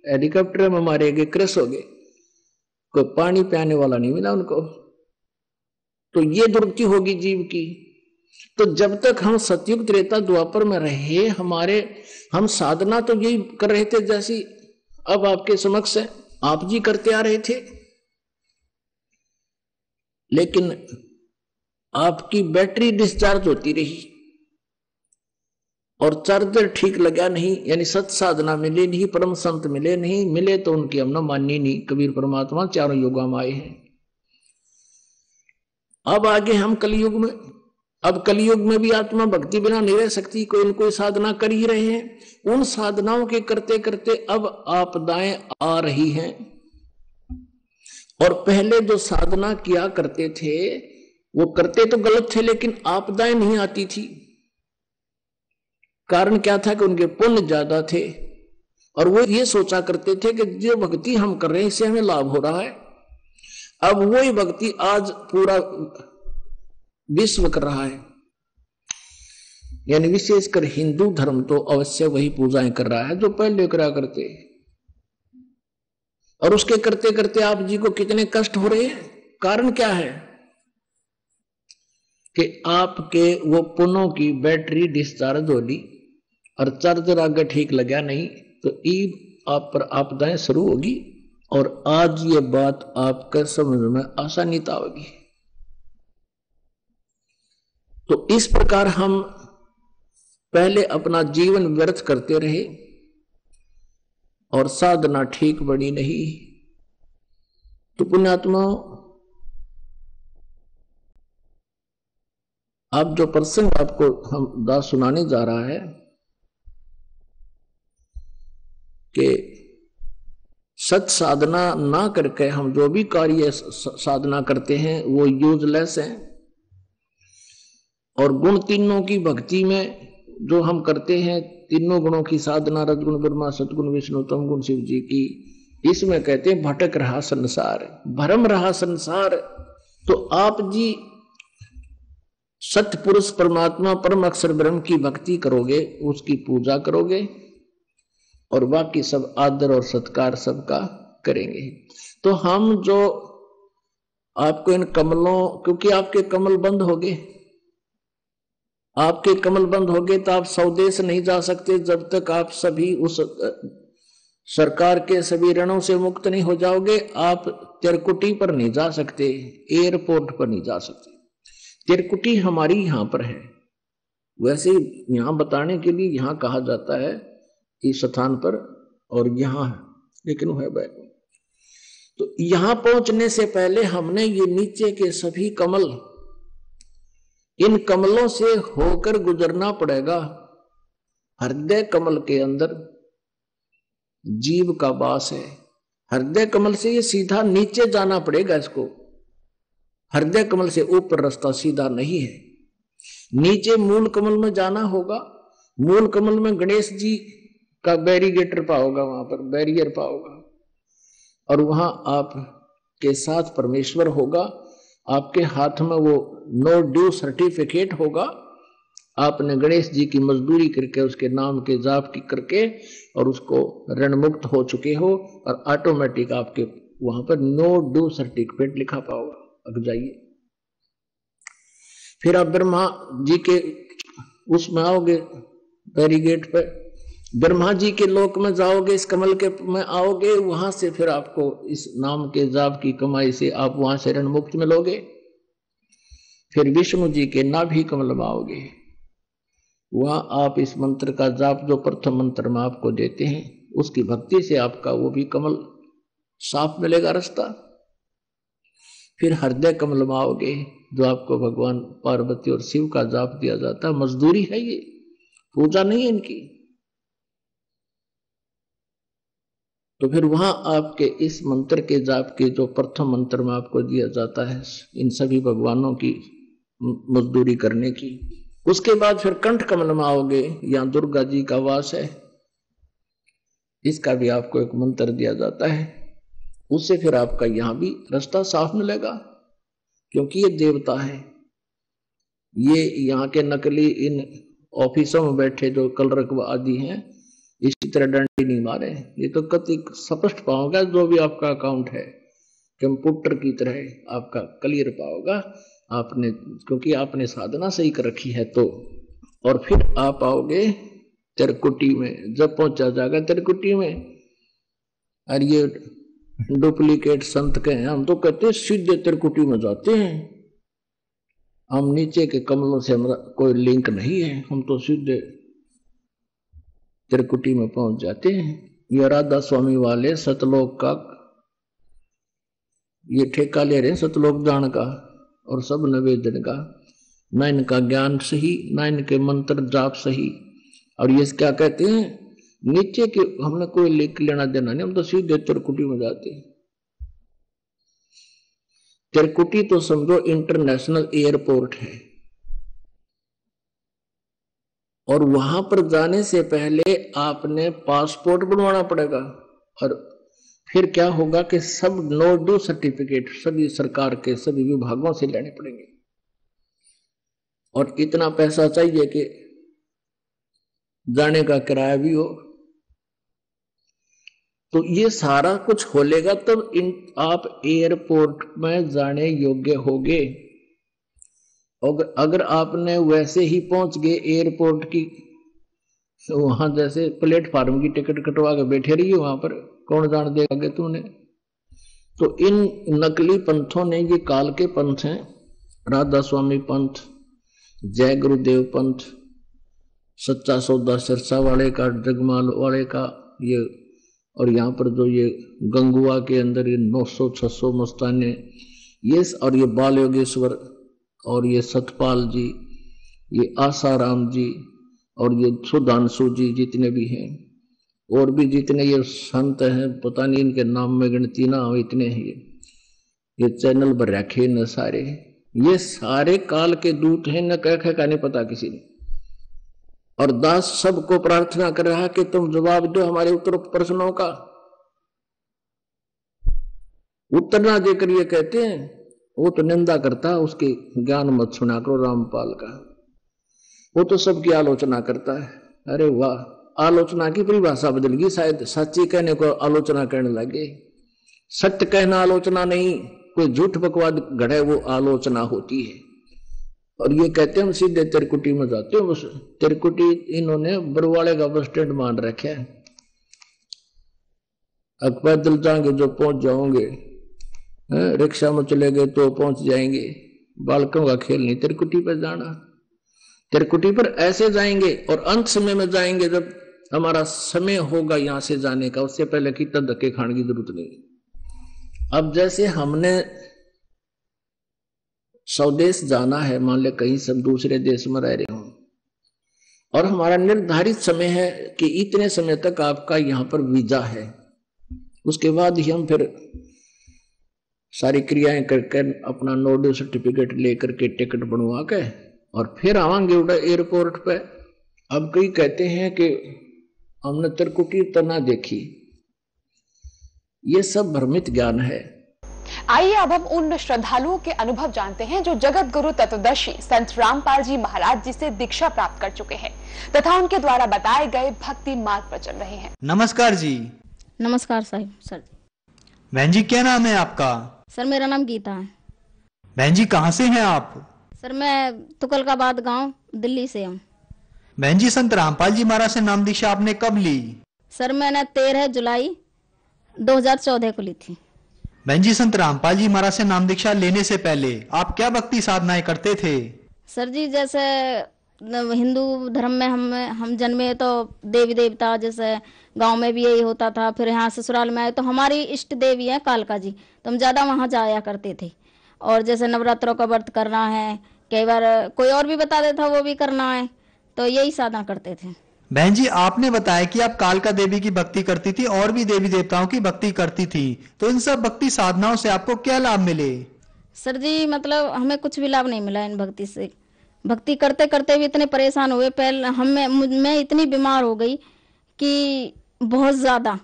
हेलीकॉप्टर में मारे गए, क्रैश हो गए, कोई पानी पियाने वाला नहीं मिला उनको। तो ये दुर्गति होगी जीव की। तो जब तक हम सतयुग त्रेता द्वापर में रहे, हम साधना तो यही कर रहे थे जैसी अब आपके समक्ष है, आप जी करते आ रहे थे, लेकिन आपकी बैटरी डिस्चार्ज होती रही और चार्जर ठीक लगा नहीं, यानी सत साधना मिले नहीं, परम संत मिले नहीं, मिले तो उनकी हमने मानी नहीं। कबीर परमात्मा चारों युगों में आए हैं। अब आगे हम कलयुग में, अब कलयुग में भी आत्मा भक्ति बिना नहीं रह सकती, कोई न कोई साधना कर ही रहे हैं। उन साधनाओं के करते करते अब आपदाएं आ रही हैं, और पहले जो साधना किया करते थे वो करते तो गलत थे, लेकिन आपदाएं नहीं आती थी। कारण क्या था कि उनके पुण्य ज्यादा थे और वो ये सोचा करते थे कि जो भक्ति हम कर रहे हैं इससे हमें लाभ हो रहा है। अब वही भक्ति आज पूरा विश्व कर रहा है, यानी विशेषकर हिंदू धर्म तो अवश्य वही पूजाएं कर रहा है जो पहले करा करते, और उसके करते करते आप जी को कितने कष्ट हो रहे हैं। कारण क्या है कि आपके वो पुनों की बैटरी डिस्चार्ज हो ली और चार्जर आगे ठीक लगा नहीं तो ईब आप पर आपदाएं शुरू होगी, और आज ये बात आपके समझ में आसानी आएगी। तो इस प्रकार हम पहले अपना जीवन व्यर्थ करते रहे और साधना ठीक बनी नहीं। तो पुण्यात्मा, अब जो प्रसंग आपको हम दास सुनाने जा रहा है कि सच साधना ना करके हम जो भी कार्य साधना करते हैं वो यूजलेस है, और गुण तीनों की भक्ति में जो हम करते हैं, तीनों गुणों की साधना, रजगुण ब्रह्मा, सतगुण विष्णु, तम गुण शिव जी की, इसमें कहते हैं भटक रहा संसार, भरम रहा संसार। तो आप जी सत्य पुरुष परमात्मा परम अक्षर ब्रह्म की भक्ति करोगे, उसकी पूजा करोगे और बाकी सब आदर और सत्कार सबका करेंगे। तो हम जो आपको इन कमलों, क्योंकि आपके कमल बंद हो गए, आपके कमल बंद हो गए तो आप स्वदेश नहीं जा सकते जब तक आप सभी उस सरकार के सभी ऋणों से मुक्त नहीं हो जाओगे। आप तिरकुटी पर नहीं जा सकते, एयरपोर्ट पर नहीं जा सकते। तिरकुटी हमारी यहां पर है, वैसे यहां बताने के लिए यहां कहा जाता है इस स्थान पर, और यहां है, लेकिन वो है बैग। तो यहां पहुंचने से पहले हमने ये नीचे के सभी कमल, इन कमलों से होकर गुजरना पड़ेगा। हृदय कमल के अंदर जीव का वास है, हृदय कमल से ये सीधा नीचे जाना पड़ेगा इसको, हृदय कमल से ऊपर रास्ता सीधा नहीं है, नीचे मूल कमल में जाना होगा। मूल कमल में गणेश जी का बैरिगेटर पाओगा, वहां पर बैरियर पाओगा, और वहां आप के साथ परमेश्वर होगा, आपके हाथ में वो नो ड्यू सर्टिफिकेट होगा। आपने गणेश जी की मजदूरी करके उसके नाम के जाप की करके और उसको ऋण मुक्त हो चुके हो, और ऑटोमेटिक आपके वहां पर नो ड्यू सर्टिफिकेट लिखा पाओगा। अग जाइए, फिर आप ब्रह्मा जी के उसमें आओगे, बैरिगेट पे ब्रह्मा जी के लोक में जाओगे, इस कमल के में आओगे, वहां से फिर आपको इस नाम के जाप की कमाई से आप वहां से ऋण मुक्त मिलोगे। फिर विष्णु जी के नाभि कमल में आओगे, वहां आप इस मंत्र का जाप जो प्रथम मंत्र में आपको देते हैं उसकी भक्ति से आपका वो भी कमल साफ मिलेगा रास्ता। फिर हृदय कमल में आओगे, जो आपको भगवान पार्वती और शिव का जाप दिया जाता है, मजदूरी है ये, पूजा नहीं है इनकी। तो फिर वहां आपके इस मंत्र के जाप के जो प्रथम मंत्र में आपको दिया जाता है इन सभी भगवानों की मजदूरी करने की, उसके बाद फिर कंठ कमल में आओगे, यहाँ दुर्गा जी का वास है, इसका भी आपको एक मंत्र दिया जाता है, उससे फिर आपका यहां भी रास्ता साफ मिलेगा, क्योंकि ये देवता है। ये यहाँ के नकली इन ऑफिसों में बैठे जो कलरक आदि हैं, इसी तरह डंडी नहीं मारे। ये तो कति स्पष्ट पाओगा, जो भी आपका अकाउंट है कंप्यूटर की तरह आपका क्लियर पाओगा आपने, क्योंकि आपने साधना सही कर रखी है। तो और फिर आप आओगे तिरकुटी में, जब पहुंचा जाएगा तिरकुटी में, और ये डुप्लीकेट संत के हैं, हम तो कहते हैं सीधे तिरकुटी में जाते हैं, हम नीचे के कमलों से हमारा कोई लिंक नहीं है, हम तो सीधे तिरकुटी में पहुंच जाते हैं। ये राधा स्वामी वाले सतलोक का ये ठेका ले रहे हैं, सतलोक जान का और सब निवेदन का, ना इनका ज्ञान सही, ना इनके मंत्र जाप सही। और ये क्या कहते हैं, नीचे के हमने कोई लिंक लेना देना नहीं, हम तो सीधे तिरकुटी में जाते हैं। तिरकुटी तो समझो इंटरनेशनल एयरपोर्ट है, और वहां पर जाने से पहले आपने पासपोर्ट बनवाना पड़ेगा। और फिर क्या होगा कि सब नो ड्यू सर्टिफिकेट सभी सरकार के सभी विभागों से लेने पड़ेंगे, और इतना पैसा चाहिए कि जाने का किराया भी हो। तो ये सारा कुछ खोलेगा तब आप एयरपोर्ट में जाने योग्य होगे। अगर आपने वैसे ही पहुंच गए एयरपोर्ट की, वहां जैसे प्लेटफार्म की टिकट कटवा के बैठे रहिए वहां पर, कौन जान देगा तूने। तो इन नकली पंथों ने, ये काल के पंथ हैं, राधा स्वामी पंथ, जय गुरुदेव पंथ, सच्चा सौदा सिरसा वाले का, जगमाल वाले का ये, और यहाँ पर जो ये गंगुआ के अंदर ये 900-600 मस्ताने, ये और ये बाल योगेश्वर और ये सतपाल जी, ये आसाराम जी और ये सुधांशु जी, जितने भी हैं और भी जितने ये संत हैं, पता नहीं इनके नाम में गिनती ना हो, इतने हैं ये चैनल पर रखे न सारे, ये सारे काल के दूत हैं, न कह का नहीं पता किसी ने। और दास सबको प्रार्थना कर रहा है कि तुम जवाब दो हमारे उत्तर प्रश्नों का। उत्तर ना देकर ये कहते हैं, वो तो निंदा करता, उसके ज्ञान मत सुना करो रामपाल का, वो तो सबकी आलोचना करता है। अरे वाह, आलोचना की परिभाषा बदल गई, शायद सच्ची कहने को आलोचना करने लगे। सत्य कहना आलोचना नहीं, कोई झूठ बकवाद गढ़े वो आलोचना होती है। और ये कहते हैं हम सीधे तिरकुटी में जाते हैं, बस तिरकुटी इन्होंने बरवाड़े का बस स्टैंड मान रखा है। अब पैदल जाएंगे जो पहुंच जाओगे, रिक्शा में चले गए तो पहुंच जाएंगे। बालकों का खेल नहीं तिरकुटी पर जाना। तिरकुटी पर ऐसे जाएंगे और अंत समय में जाएंगे जब हमारा समय होगा यहां से जाने का, उससे पहले की तब धक्के खाने की जरूरत नहीं। अब जैसे हमने स्वदेश जाना है, मान ले कहीं सब दूसरे देश में रह रहे हो, और हमारा निर्धारित समय है कि इतने समय तक आपका यहां पर वीजा है, उसके बाद ही हम फिर सारी क्रियाएं करके अपना नोडल सर्टिफिकेट लेकर के टिकट बनवा के और फिर आवांगे उड़ा एयरपोर्ट पे। अब कई कहते हैं कि हमने तिरकुटी तना देखी, ये सब भ्रमित ज्ञान है। आइए अब हम उन श्रद्धालुओं के अनुभव जानते हैं जो जगत गुरु तत्वदर्शी संत रामपाल जी महाराज जी से दीक्षा प्राप्त कर चुके हैं तथा उनके द्वारा बताए गए भक्ति मार्ग पर चल रहे हैं। नमस्कार जी। नमस्कार साहिब। सर बहन जी क्या नाम है आपका? सर मेरा नाम गीता है। बहन जी कहाँ से हैं आप? सर मैं तुगलकाबाद गांव दिल्ली से हूँ। बहन जी संत रामपाल जी महाराज से नाम दीक्षा आपने कब ली? सर मैंने 13 जुलाई 2014 को ली थी। बहन जी संत रामपाल जी महाराज से नाम दीक्षा लेने से पहले आप क्या भक्ति साधनाएं करते थे? सर जी जैसे हिंदू धर्म में हम जन्मे तो देवी देवता, जैसे गांव में भी यही होता था, फिर यहाँ ससुराल में आए तो हमारी इष्ट देवी है कालका जी, तो हम ज्यादा वहाँ जाया करते थे। और जैसे नवरात्रों का व्रत करना है, कई बार कोई और भी बता देता वो भी करना है, तो यही साधना करते थे। बहन जी आपने बताया कि आप कालका देवी की भक्ति करती थी और भी देवी देवताओं की भक्ति करती थी, तो इन सब भक्ति साधनाओं से आपको क्या लाभ मिले? सर जी मतलब हमें कुछ भी लाभ नहीं मिला इन भक्ति से। भक्ति करते करते भी इतने परेशान हुए, पहले मैं इतनी बीमार हो गई कि बहुत ज्यादा,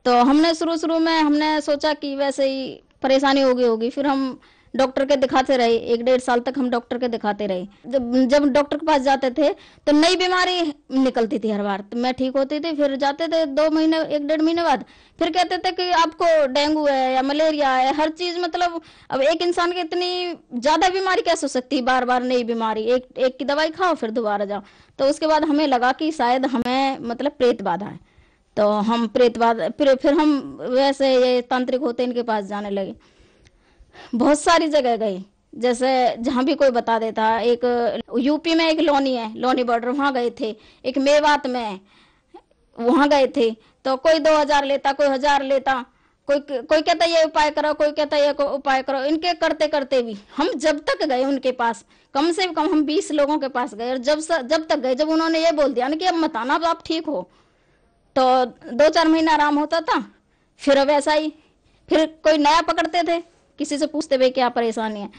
तो हमने शुरू में हमने सोचा कि वैसे ही परेशानी होगी, फिर हम डॉक्टर के दिखाते रहे, 1-1.5 साल तक हम डॉक्टर के दिखाते रहे। जब डॉक्टर के पास जाते थे तो नई बीमारी निकलती थी हर बार, तो मैं ठीक होती थी, फिर जाते थे 2 महीने 1-1.5 महीने बाद फिर कहते थे कि आपको डेंगू है या मलेरिया है, हर चीज मतलब अब एक इंसान की इतनी ज्यादा बीमारी कैसे हो सकती है, बार बार नई बीमारी, एक की दवाई खाओ फिर दोबारा जाओ। तो उसके बाद हमें लगा कि शायद हमें मतलब प्रेत बाधा है, तो हम प्रेत बाधा फिर हम वैसे ये तांत्रिक होते इनके पास जाने लगे। बहुत सारी जगह गए, जैसे जहाँ भी कोई बता देता, एक यूपी में एक लोनी है, लोनी बॉर्डर, वहाँ गए थे, एक मेवात में वहाँ गए थे, तो कोई 2000 लेता, कोई 1000 लेता, कोई कहता ये उपाय करो, कोई कहता ये उपाय करो। इनके करते करते भी हम जब तक गए उनके पास, कम से कम हम 20 लोगों के पास गए, और जब तक गए, जब उन्होंने ये बोल दिया ना कि अब मत आना, अब आप ठीक हो, तो 2-4 महीना आराम होता था। फिर अब ऐसा ही, फिर कोई नया पकड़ते थे, किसी से पूछते भाई क्या परेशानी है,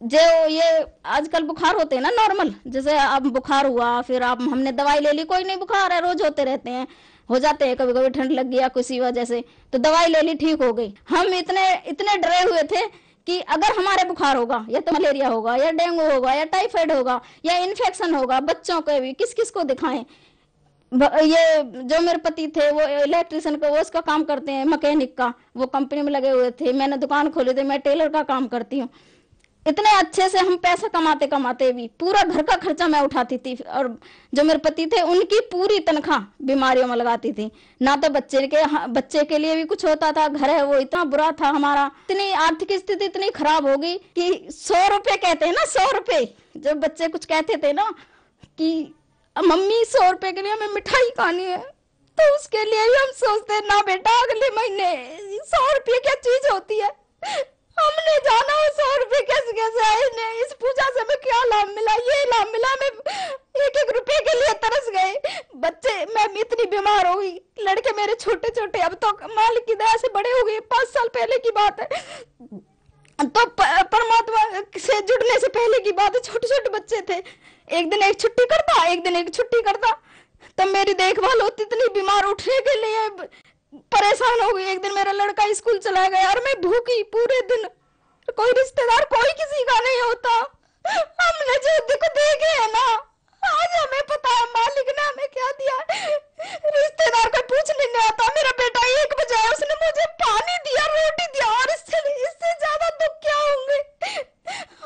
जो ये आजकल बुखार होते हैं ना नॉर्मल, जैसे अब बुखार हुआ, फिर आप हमने दवाई ले ली, कोई नहीं बुखार है, रोज होते रहते हैं, हो जाते हैं, कभी कभी ठंड लग गया किसी वजह से, तो दवाई ले ली, ठीक हो गई। हम इतने डरे हुए थे कि अगर हमारे बुखार होगा या तो मलेरिया होगा या डेंगू होगा या टाइफाइड होगा या इन्फेक्शन होगा, बच्चों को भी किस किस को दिखाएं। ये जो मेरे पति थे वो इलेक्ट्रिशियन का, वो उसका काम करते हैं, मैकेनिक का, वो कंपनी में लगे हुए थे, मैंने दुकान खोली थी, मैं टेलर का काम करती हूँ। इतने अच्छे से हम पैसा कमाते कमाते भी पूरा घर का खर्चा मैं उठाती थी, और जो मेरे पति थे उनकी पूरी तनख्वाह बीमारियों में लगाती थी। ना तो बच्चे के लिए भी कुछ होता था, घर है वो इतना बुरा था हमारा, इतनी आर्थिक स्थिति इतनी खराब हो गई कि 100 रुपए कहते हैं ना, 100 रुपए, जब बच्चे कुछ कहते थे ना कि मम्मी 100 रुपए के लिए हमें मिठाई खानी है, तो उसके लिए भी हम सोचते ना बेटा अगले महीने 100 रुपये क्या चीज होती है, हमने जाना 100 रुपए कैसे कैसे आए, इस पूजा से हमें क्या लाभ मिला, ये लाभ मिला, हमें एक एक रुपए के लिए तरस गए। बच्चे, मैं इतनी बीमार हो गई, लड़के मेरे छोटे छोटे, अब तो मालिक की दया से बड़े हो गए, 5 साल पहले की बात है, तो परमात्मा से जुड़ने से पहले की बात है, छोटे छोटे बच्चे थे, एक दिन एक छुट्टी करता, एक दिन एक छुट्टी करता, तब मेरी देखभाल होती, इतनी बीमार, उठने के लिए परेशान हो गई। एक दिन मेरा लड़का स्कूल चला गया और मैं भूखी पूरे दिन, कोई रिश्तेदार कोई किसी का नहीं होता, हमने जो दुख देखे है ना, आज हमें पता है मालिक ने हमें क्या दिया। रिश्तेदार को पूछने नहीं आता, मेरा बेटा 1 बजे आया, उसने मुझे पानी दिया, रोटी दिया, और इससे ज्यादा दुख क्या होंगे।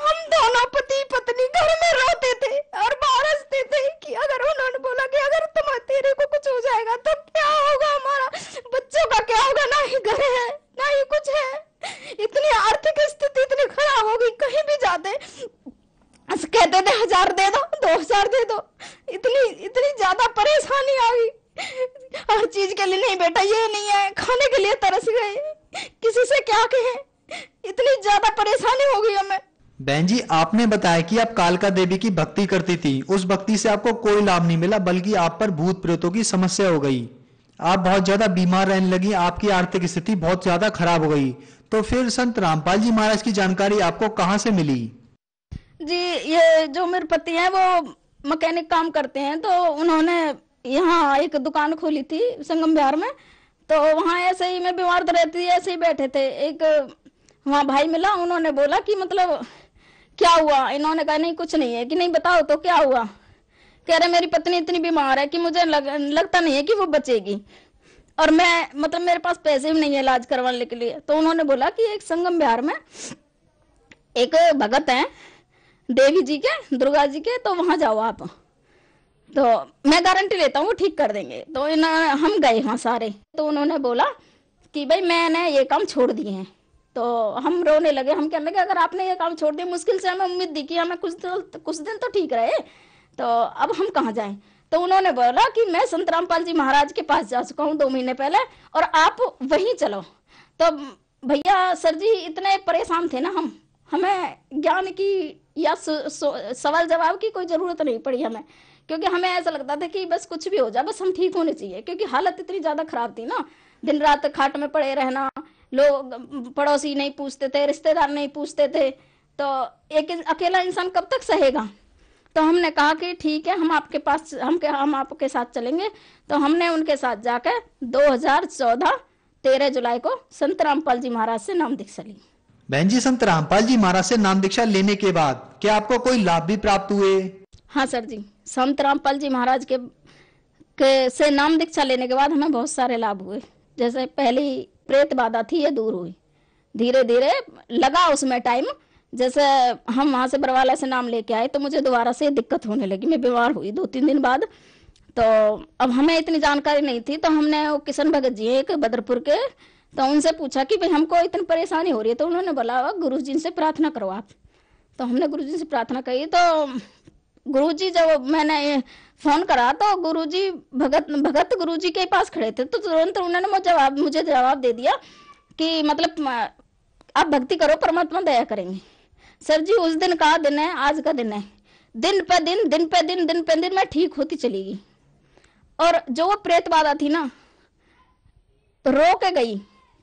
हम दोनों पति पत्नी घर में रोते थे और बारसते थे कि अगर उन्होंने बोला कि अगर तेरे को कुछ हो जाएगा तो क्या होगा, हमारा बच्चों का क्या होगा, ना ही घर है ना ही कुछ है। इतनी आर्थिक स्थिति इतनी खराब हो गई, कहीं भी जाते कहते थे 1000 दे दो, 2000 दे दो, इतनी ज्यादा परेशानी आ गई हर चीज के लिए। नहीं बेटा ये नहीं है, खाने के लिए तरस गए, किसी से क्या कहें, इतनी ज्यादा परेशानी हो गई हमें। बहन जी, आपने बताया कि आप कालका देवी की भक्ति करती थी, उस भक्ति से आपको कोई लाभ नहीं मिला, बल्कि आप पर भूत प्रेतों की समस्या हो गई, आप बहुत ज्यादा बीमार रहने लगी, आपकी आर्थिक स्थिति बहुत ज्यादा खराब हो गई। तो फिर संत रामपाल जी महाराज की जानकारी आपको कहाँ से मिली? जी, ये जो मेरे पति हैं वो मैकेनिक काम करते हैं, तो उन्होंने यहाँ एक दुकान खोली थी संगम बिहार में, तो वहाँ ऐसे ही मैं बीमार तो रहती, ऐसे ही बैठे थे, एक वहाँ भाई मिला, उन्होंने बोला कि मतलब क्या हुआ, इन्होंने कहा नहीं कुछ नहीं है, कि नहीं बताओ तो क्या हुआ, कह रहे मेरी पत्नी इतनी बीमार है कि मुझे लगता नहीं है कि वो बचेगी, और मैं मतलब मेरे पास पैसे भी नहीं है इलाज करवाने के लिए। तो उन्होंने बोला कि एक संगम बिहार में एक भगत है देवी जी के, दुर्गा जी के, तो वहां जाओ आप, तो मैं गारंटी लेता हूँ वो ठीक कर देंगे। तो हम गए वहाँ सारे, तो उन्होंने बोला कि भाई मैंने ये काम छोड़ दिए हैं, तो हम रोने लगे, हम कहने लगे अगर आपने ये काम छोड़ दिया, मुश्किल से हमें उम्मीद थी कि हमें कुछ दिन तो ठीक रहे, तो अब हम कहाँ जाएं। तो उन्होंने बोला कि मैं संत रामपाल जी महाराज के पास जा चुका हूँ 2 महीने पहले, और आप वहीं चलो। तो भैया सर जी इतने परेशान थे ना, हमें ज्ञान की या सवाल जवाब की कोई जरूरत नहीं पड़ी हमें, क्योंकि हमें ऐसा लगता था कि बस कुछ भी हो जाए, बस हम ठीक होने चाहिए, क्योंकि हालत इतनी ज्यादा खराब थी ना, दिन रात खाट में पड़े रहना, लोग पड़ोसी नहीं पूछते थे, रिश्तेदार नहीं पूछते थे, तो एक अकेला इंसान कब तक सहेगा। तो हमने कहा कि ठीक है, हम आपके साथ चलेंगे। तो हमने उनके साथ जाकर 2014 13 जुलाई को संत रामपाल जी महाराज से नाम दीक्षा ली। बहन जी, संत रामपाल जी महाराज से नाम दीक्षा लेने के बाद क्या आपको कोई लाभ भी प्राप्त हुए? हाँ सर जी, संत रामपाल जी महाराज के से नाम दीक्षा लेने के बाद हमें बहुत सारे लाभ हुए। जैसे पहली प्रेत बाधा थी, ये दूर हुई, धीरे धीरे लगा उसमें टाइम। जैसे हम वहां से बरवाला से नाम लेके आए, तो मुझे दोबारा से दिक्कत होने लगी, मैं बीमार हुई 2-3 दिन बाद। तो अब हमें इतनी जानकारी नहीं थी, तो हमने वो किशन भगत जी एक बदरपुर के, तो उनसे पूछा कि भाई हमको इतनी परेशानी हो रही है, तो उन्होंने बोला गुरुजी से प्रार्थना करो आप। तो हमने गुरुजी से प्रार्थना करी, तो गुरुजी जब मैंने फोन करा तो गुरुजी भगत गुरुजी के पास खड़े थे, तो तुरंत उन्होंने मुझे जवाब दे दिया कि मतलब आप भक्ति करो, परमात्मा दया करेंगे। सर जी उस दिन का दिन है, आज का दिन है, दिन पे दिन मैं ठीक होती चली गई। और जो वो प्रेत बाधा थी ना, रो के गई,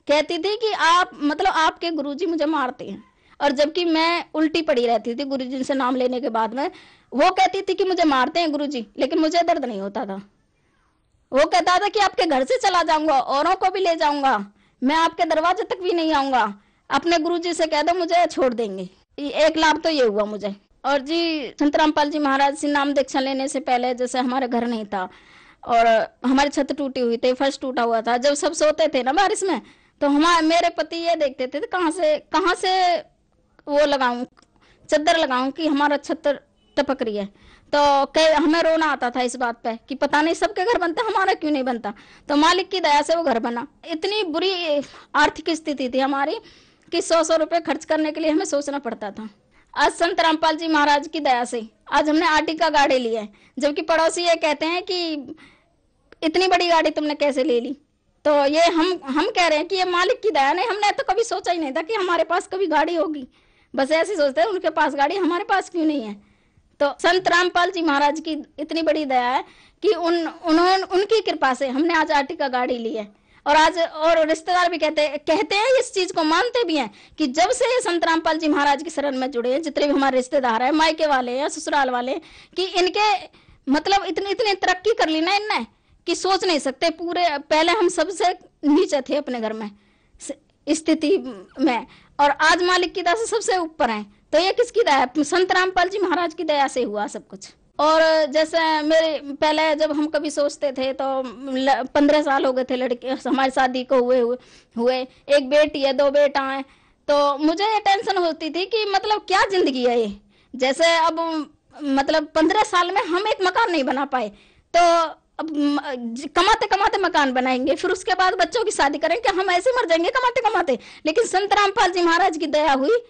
कहती थी कि आप मतलब आपके गुरुजी मुझे मारते हैं, और जबकि मैं उल्टी पड़ी रहती थी गुरुजी से नाम लेने के बाद में। वो कहती थी कि मुझे मारते हैं गुरुजी, लेकिन मुझे दर्द नहीं होता था। वो कहता था कि आपके घर से चला जाऊंगा, औरों को भी ले जाऊंगा, मैं आपके दरवाजे तक भी नहीं आऊंगा, अपने गुरुजी से कह दो मुझे छोड़ देंगे। एक लाभ तो ये हुआ मुझे। और जी संत रामपाल जी महाराज से नाम दीक्षा लेने से पहले जैसे हमारे घर नहीं था और हमारी छत टूटी हुई थी, फर्श टूटा हुआ था। जब सब सोते थे ना बारिश में, तो मेरे पति ये देखते थे कहाँ से वो लगाऊं, चद्दर लगाऊं कि हमारा छत टपक रही है। तो हमें रोना आता था इस बात पे कि पता नहीं सबके घर बनता, हमारा क्यों नहीं बनता। तो मालिक की दया से वो घर बना। इतनी बुरी आर्थिक स्थिति थी हमारी कि 100 रुपए खर्च करने के लिए हमें सोचना पड़ता था। आज संत रामपाल जी महाराज की दया से आज हमने आर्टिका गाड़ी ली है, जबकि पड़ोसी ये कहते हैं कि इतनी बड़ी गाड़ी तुमने कैसे ले ली। तो ये हम कह रहे हैं कि ये मालिक की दया। नहीं, हमने तो कभी सोचा ही नहीं था कि हमारे पास कभी गाड़ी होगी। बस ऐसे सोचते हैं उनके पास गाड़ी, हमारे पास क्यों नहीं है। तो संत रामपाल जी महाराज की इतनी बड़ी दया है कि उनकी कृपा से हमने आज आर्टिका गाड़ी ली है। और रिश्तेदार भी कहते हैं इस चीज को मानते भी हैं कि जब से संत रामपाल जी महाराज की शरण में जुड़े हैं, जितने भी हमारे रिश्तेदार हैं, मायके वाले हैं, ससुराल वाले, कि इनके मतलब इतनी तरक्की कर ली ना इनने कि सोच नहीं सकते। पूरे पहले हम सबसे नीचे थे अपने घर में स्थिति में, और आज मालिक की दया से सबसे ऊपर हैं। तो ये किसकी दया है? संत रामपाल जी महाराज की दया से हुआ सब कुछ। और जैसे मेरे पहले जब हम कभी सोचते थे तो 15 साल हो गए थे लड़के हमारी शादी को हुए 1 बेटी है 2 बेटा है। तो मुझे ये टेंशन होती थी कि मतलब क्या जिंदगी है ये। जैसे अब मतलब 15 साल में हम एक मकान नहीं बना पाए, तो अब कमाते कमाते मकान बनाएंगे, फिर उसके बाद बच्चों की शादी करेंगे, हम ऐसे मर जाएंगे कमाते कमाते। लेकिन संत रामपाल जी महाराज की दया हुई,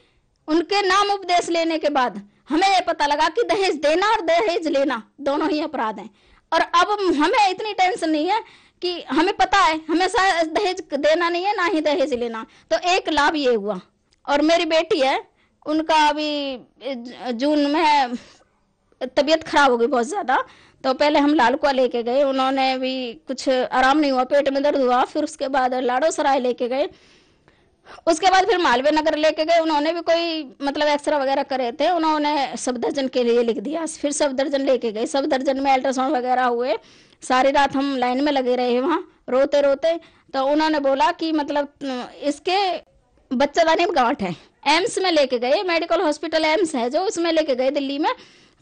उनके नाम उपदेश लेने के बाद हमें ये पता लगा कि दहेज देना और दहेज लेना दोनों ही अपराध हैं। और अब हमें इतनी टेंशन नहीं है कि हमें पता है हमेशा दहेज देना नहीं है ना ही दहेज लेना। तो एक लाभ ये हुआ। और मेरी बेटी है, उनका अभी जून में तबीयत खराब हो गई बहुत ज्यादा। तो पहले हम लालकुआ लेके गए, उन्होंने भी कुछ आराम नहीं हुआ, पेट में दर्द हुआ। फिर उसके बाद लाडो सराय लेके गए, उसके बाद फिर मालवीय नगर लेके गए। उन्होंने भी कोई मतलब एक्सरे वगैरह करे थे, उन्होंने सफदरजंग के लिए लिख दिया। फिर सफदरजंग लेके गए, सफदरजंग में अल्ट्रासाउंड वगैरह हुए। सारी रात हम लाइन में लगे रहे वहाँ रोते रोते। तो उन्होंने बोला कि मतलब इसके बच्चेदानी में गांठ है। एम्स में लेके गए, मेडिकल हॉस्पिटल एम्स है जो, उसमें लेके गए दिल्ली में।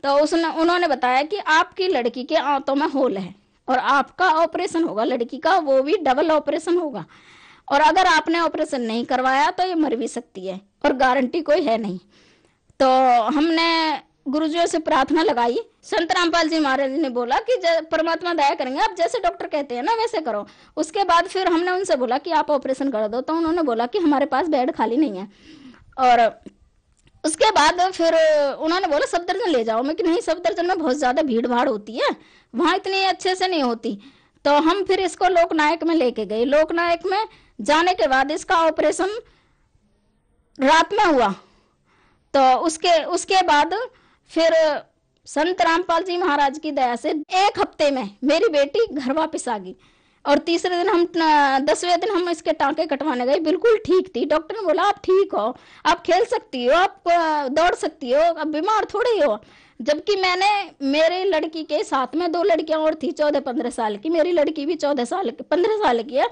तो उन्होंने बताया कि आपकी लड़की के आंतों में होल है और आपका ऑपरेशन होगा लड़की का, वो भी डबल ऑपरेशन होगा। और अगर आपने ऑपरेशन नहीं करवाया तो ये मर भी सकती है और गारंटी कोई है नहीं। तो हमने गुरुजियों से प्रार्थना लगाई। संत रामपाल जी महाराज ने बोला कि परमात्मा दया करेंगे, आप जैसे डॉक्टर कहते हैं ना वैसे करो। उसके बाद फिर हमने उनसे बोला कि आप ऑपरेशन कर दो। तो उन्होंने बोला कि हमारे पास बेड खाली नहीं है। और उसके बाद फिर उन्होंने बोला सफदरजंग ले जाओ। मैं कि नहीं, सफदरजंग में बहुत ज्यादा भीड़ भाड़ होती है, वहां इतनी अच्छे से नहीं होती। तो हम फिर इसको लोकनायक में लेके गए। लोकनायक में जाने के बाद इसका ऑपरेशन रात में हुआ। तो उसके बाद फिर संत रामपाल जी महाराज की दया से 1 हफ्ते में मेरी बेटी घर वापस आ गई। और तीसरे दिन 10वें दिन हम इसके टांके कटवाने गए, बिल्कुल ठीक थी। डॉक्टर ने बोला आप ठीक हो, आप खेल सकती हो, आप दौड़ सकती हो, अब बीमार थोड़ी हो। जबकि मैंने मेरी लड़की के साथ में 2 लड़कियां और थी 14-15 साल की, मेरी लड़की भी 15 साल की है।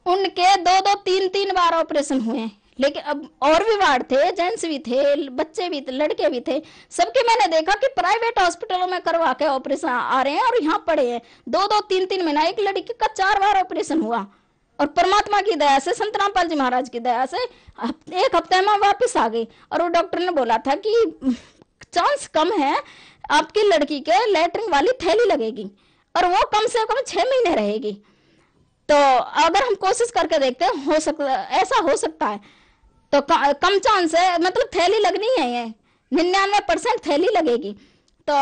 उनके 2-2, 3-3 बार ऑपरेशन हुए। लेकिन अब और भी वार्ड थे, जेंट्स भी थे, बच्चे भी थे, लड़के भी थे। सबके मैंने देखा कि प्राइवेट हॉस्पिटलों में करवा के ऑपरेशन आ रहे हैं और यहाँ पड़े हैं 2-2, 3-3 महीना। एक लड़की का 4 बार ऑपरेशन हुआ। और परमात्मा की दया से, संत रामपाल जी महाराज की दया से 1 हफ्ते में वापिस आ गई। और वो डॉक्टर ने बोला था कि चांस कम है, आपकी लड़की के लैट्रिन वाली थैली लगेगी और वो कम से कम 6 महीने रहेगी। तो अगर हम कोशिश करके देखते हैं ऐसा हो सकता है। तो कम चांस है, मतलब थैली लगनी है, ये 99% थैली लगेगी। तो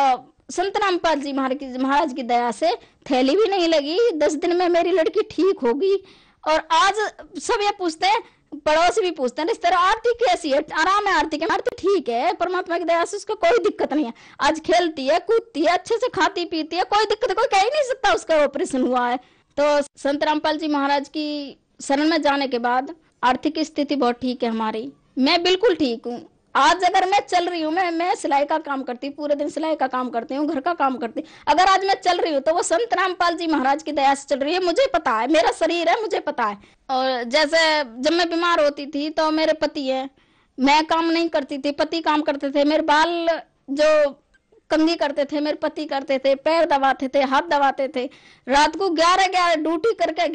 संत रामपाल जी महाराज की दया से थैली भी नहीं लगी। 10 दिन में मेरी लड़की ठीक होगी। और आज सब ये पूछते हैं, पड़ोसी भी पूछते हैं, इस तरह आरती कैसी है? आराम है आरती के, आरती ठीक है, परमात्मा की दया से उसको कोई दिक्कत नहीं है। आज खेलती है, कूदती है, अच्छे से खाती पीती है, कोई दिक्कत, कोई कह ही नहीं सकता उसका ऑपरेशन हुआ है। तो संत रामपाल जी महाराज की शरण में जाने के बाद आर्थिक स्थिति बहुत ठीक है हमारी। मैं बिल्कुल ठीक हूँ। आज अगर मैं चल रही हूँ, मैं सिलाई का काम करती हूँ, पूरे दिन सिलाई का काम करती हूँ, घर का काम करती हूँ। अगर आज मैं चल रही हूँ तो वो संत रामपाल जी महाराज की दया से चल रही है। मुझे पता है, मेरा शरीर है, मुझे पता है। और जैसे जब मैं बीमार होती थी तो मेरे पति है, मैं काम नहीं करती थी, पति काम करते थे। मेरे बाल जो कंघी करते थे मेरे पति करते थे, पैर दबाते थे, हाथ दबाते थे। रात को 11 ड्यूटी करके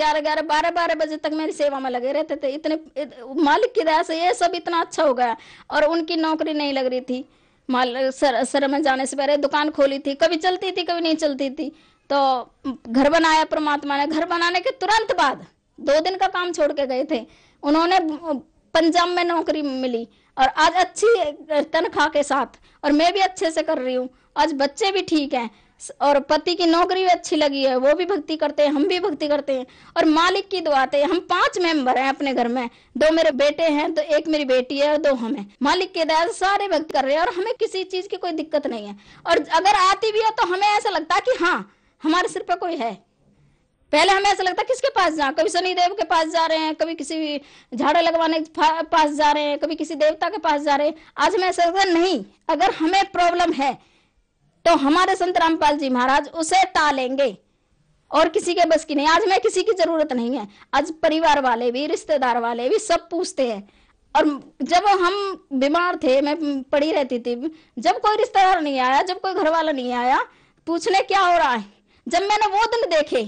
12 बजे तक मेरी सेवा में लगे रहते थे। इतने मालिक की दया से ये सब इतना अच्छा हो गया। और उनकी नौकरी नहीं लग रही थी, सर में जाने से पहले दुकान खोली थी, कभी चलती थी कभी नहीं चलती थी। तो घर बनाया परमात्मा ने। घर बनाने के तुरंत बाद 2 दिन का काम छोड़ के गए थे, उन्होंने पंजाब में नौकरी मिली और आज अच्छी तनख्वाह के साथ, और मैं भी अच्छे से कर रही हूँ। आज बच्चे भी ठीक हैं और पति की नौकरी भी अच्छी लगी है, वो भी भक्ति करते हैं, हम भी भक्ति करते हैं। और मालिक की दुआ से हम 5 मेंबर हैं अपने घर में, 2 मेरे बेटे हैं, तो 1 मेरी बेटी है और 2 हम हैं। मालिक की दया से सारे भक्ति कर रहे हैं और हमें किसी चीज की कोई दिक्कत नहीं है। और अगर आती भी है तो हमें ऐसा लगता है कि हाँ हमारे सिर पर कोई है। पहले हमें ऐसा लगता किसके पास जा, कभी शनिदेव के पास जा रहे हैं, कभी किसी झाड़ू लगवाने के पास जा रहे हैं, कभी किसी देवता के पास जा रहे हैं। आज हमें ऐसा लगता नहीं, अगर हमें प्रॉब्लम है तो हमारे संत रामपाल जी महाराज उसे टालेंगे और किसी के बस की नहीं। आज हमें किसी की जरूरत नहीं है। आज परिवार वाले भी, रिश्तेदार वाले भी सब पूछते हैं। और जब हम बीमार थे, मैं पड़ी रहती थी, जब कोई रिश्तेदार नहीं आया, जब कोई घर वाला नहीं आया पूछने क्या हो रहा है, जब मैंने वो दिन देखे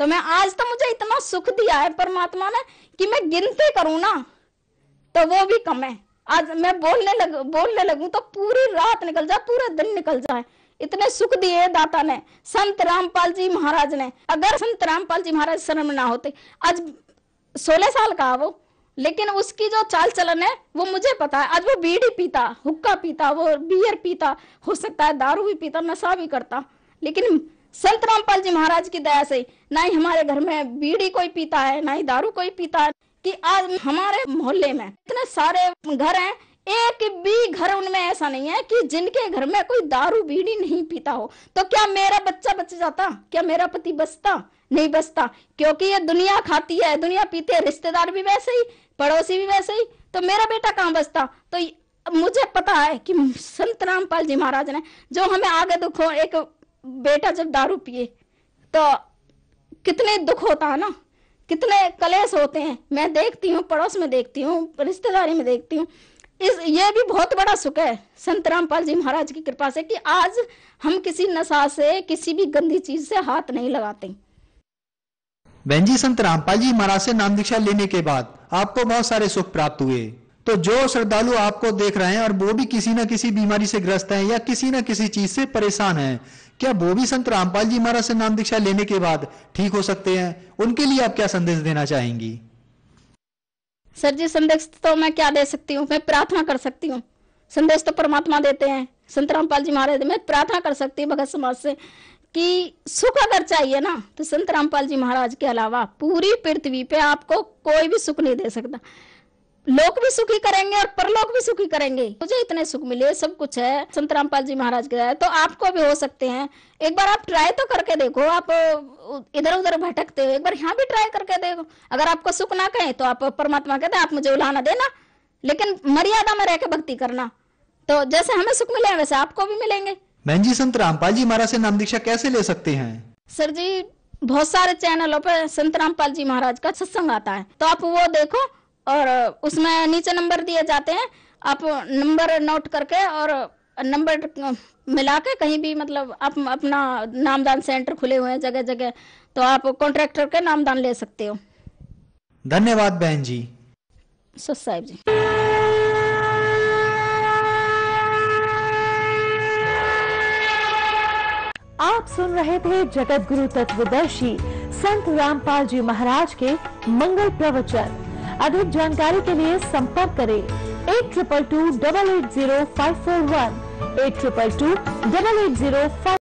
तो मैं आज तो मुझे इतना सुख दिया है परमात्मा ने कि मैं गिनती करूं ना तो वो भी कम है। आज मैं बोलने लगूं तो पूरी रात निकल जाए, पूरा दिन निकल जाए। इतने सुख दिए दाता ने, संत रामपाल जी महाराज ने। अगर संत रामपाल जी महाराज शरण ना होते, आज 16 साल का वो, लेकिन उसकी जो चाल चलन है वो मुझे पता है। आज वो बीड़ी पीता, हुक्का पीता, वो बियर पीता, हो सकता है दारू भी पीता, नशा भी करता, लेकिन संत रामपाल जी महाराज की दया से ना ही हमारे घर में बीड़ी कोई पीता है, ना ही दारू कोई पीता है। कि आज हमारे मोहल्ले में इतने सारे घर हैं, एक भी घर उनमें ऐसा नहीं है कि जिनके घर में कोई दारू बीड़ी नहीं पीता हो। तो क्या मेरा बच्चा बच जाता? क्या मेरा पति बचता? नहीं बचता, क्योंकि ये दुनिया खाती है, दुनिया पीती है, रिश्तेदार भी वैसे ही, पड़ोसी भी वैसे ही, तो मेरा बेटा कहाँ बचता? तो मुझे पता है कि संत रामपाल जी महाराज ने जो हमें आगे दुख हो, एक बेटा जब दारू पिए तो कितने दुख होता है ना, कितने कलेश होते हैं। मैं देखती हूँ, पड़ोस में देखती हूँ, रिश्तेदारी में देखती हूँ। ये भी बहुत बड़ा सुख है संत रामपाल जी महाराज की कृपा से कि आज हम किसी नशा से, किसी भी गंदी चीज से हाथ नहीं लगाते। बहन जी, संत रामपाल जी महाराज से नाम दीक्षा लेने के बाद आपको बहुत सारे सुख प्राप्त हुए। तो जो श्रद्धालु आपको देख रहे हैं और वो भी किसी न किसी बीमारी से ग्रस्त हैं या किसी न किसी चीज से परेशान हैं, क्या वो भी संत रामपाल जी महाराज से नाम दीक्षा लेने के बाद ठीक हो सकते हैं? उनके लिए आप क्या संदेश देना चाहेंगी? सर जी, संदेश तो मैं क्या दे सकती हूँ, मैं प्रार्थना कर सकती हूँ। संदेश तो परमात्मा देते हैं, संत रामपाल जी महाराज। मैं प्रार्थना कर सकती हूँ भगत समाज से कि सुख अगर चाहिए ना तो संत रामपाल जी महाराज के अलावा पूरी पृथ्वी पे आपको कोई भी सुख नहीं दे सकता। लोक भी सुखी करेंगे और परलोक भी सुखी करेंगे। मुझे इतने सुख मिले, सब कुछ है संत रामपाल जी महाराज के, तो आपको भी हो सकते हैं। एक बार आप ट्राई तो करके देखो। आप इधर उधर भटकते हो, एक बार यहाँ भी ट्राई करके देखो। अगर आपको सुख ना कहे तो आप परमात्मा कहते हैं आप मुझे उलाना देना, लेकिन मर्यादा में रह के भक्ति करना। तो जैसे हमें सुख मिले वैसे आपको भी मिलेंगे। बहन जी, संत रामपाल जी महाराज से नाम दीक्षा कैसे ले सकते हैं? सर जी, बहुत सारे चैनलों पर संत रामपाल जी महाराज का सत्संग आता है, तो आप वो देखो और उसमें नीचे नंबर दिए जाते हैं। आप नंबर नोट करके और नंबर मिला के कहीं भी, मतलब आप अपना नामदान सेंटर खुले हुए हैं जगह जगह, तो आप कॉन्ट्रैक्टर के नामदान ले सकते हो। धन्यवाद बहन जी। साहिब जी। आप सुन रहे थे जगत गुरु तत्वदर्शी संत रामपाल जी महाराज के मंगल प्रवचन। अधिक जानकारी के लिए संपर्क करें 8222 880541 8222 8805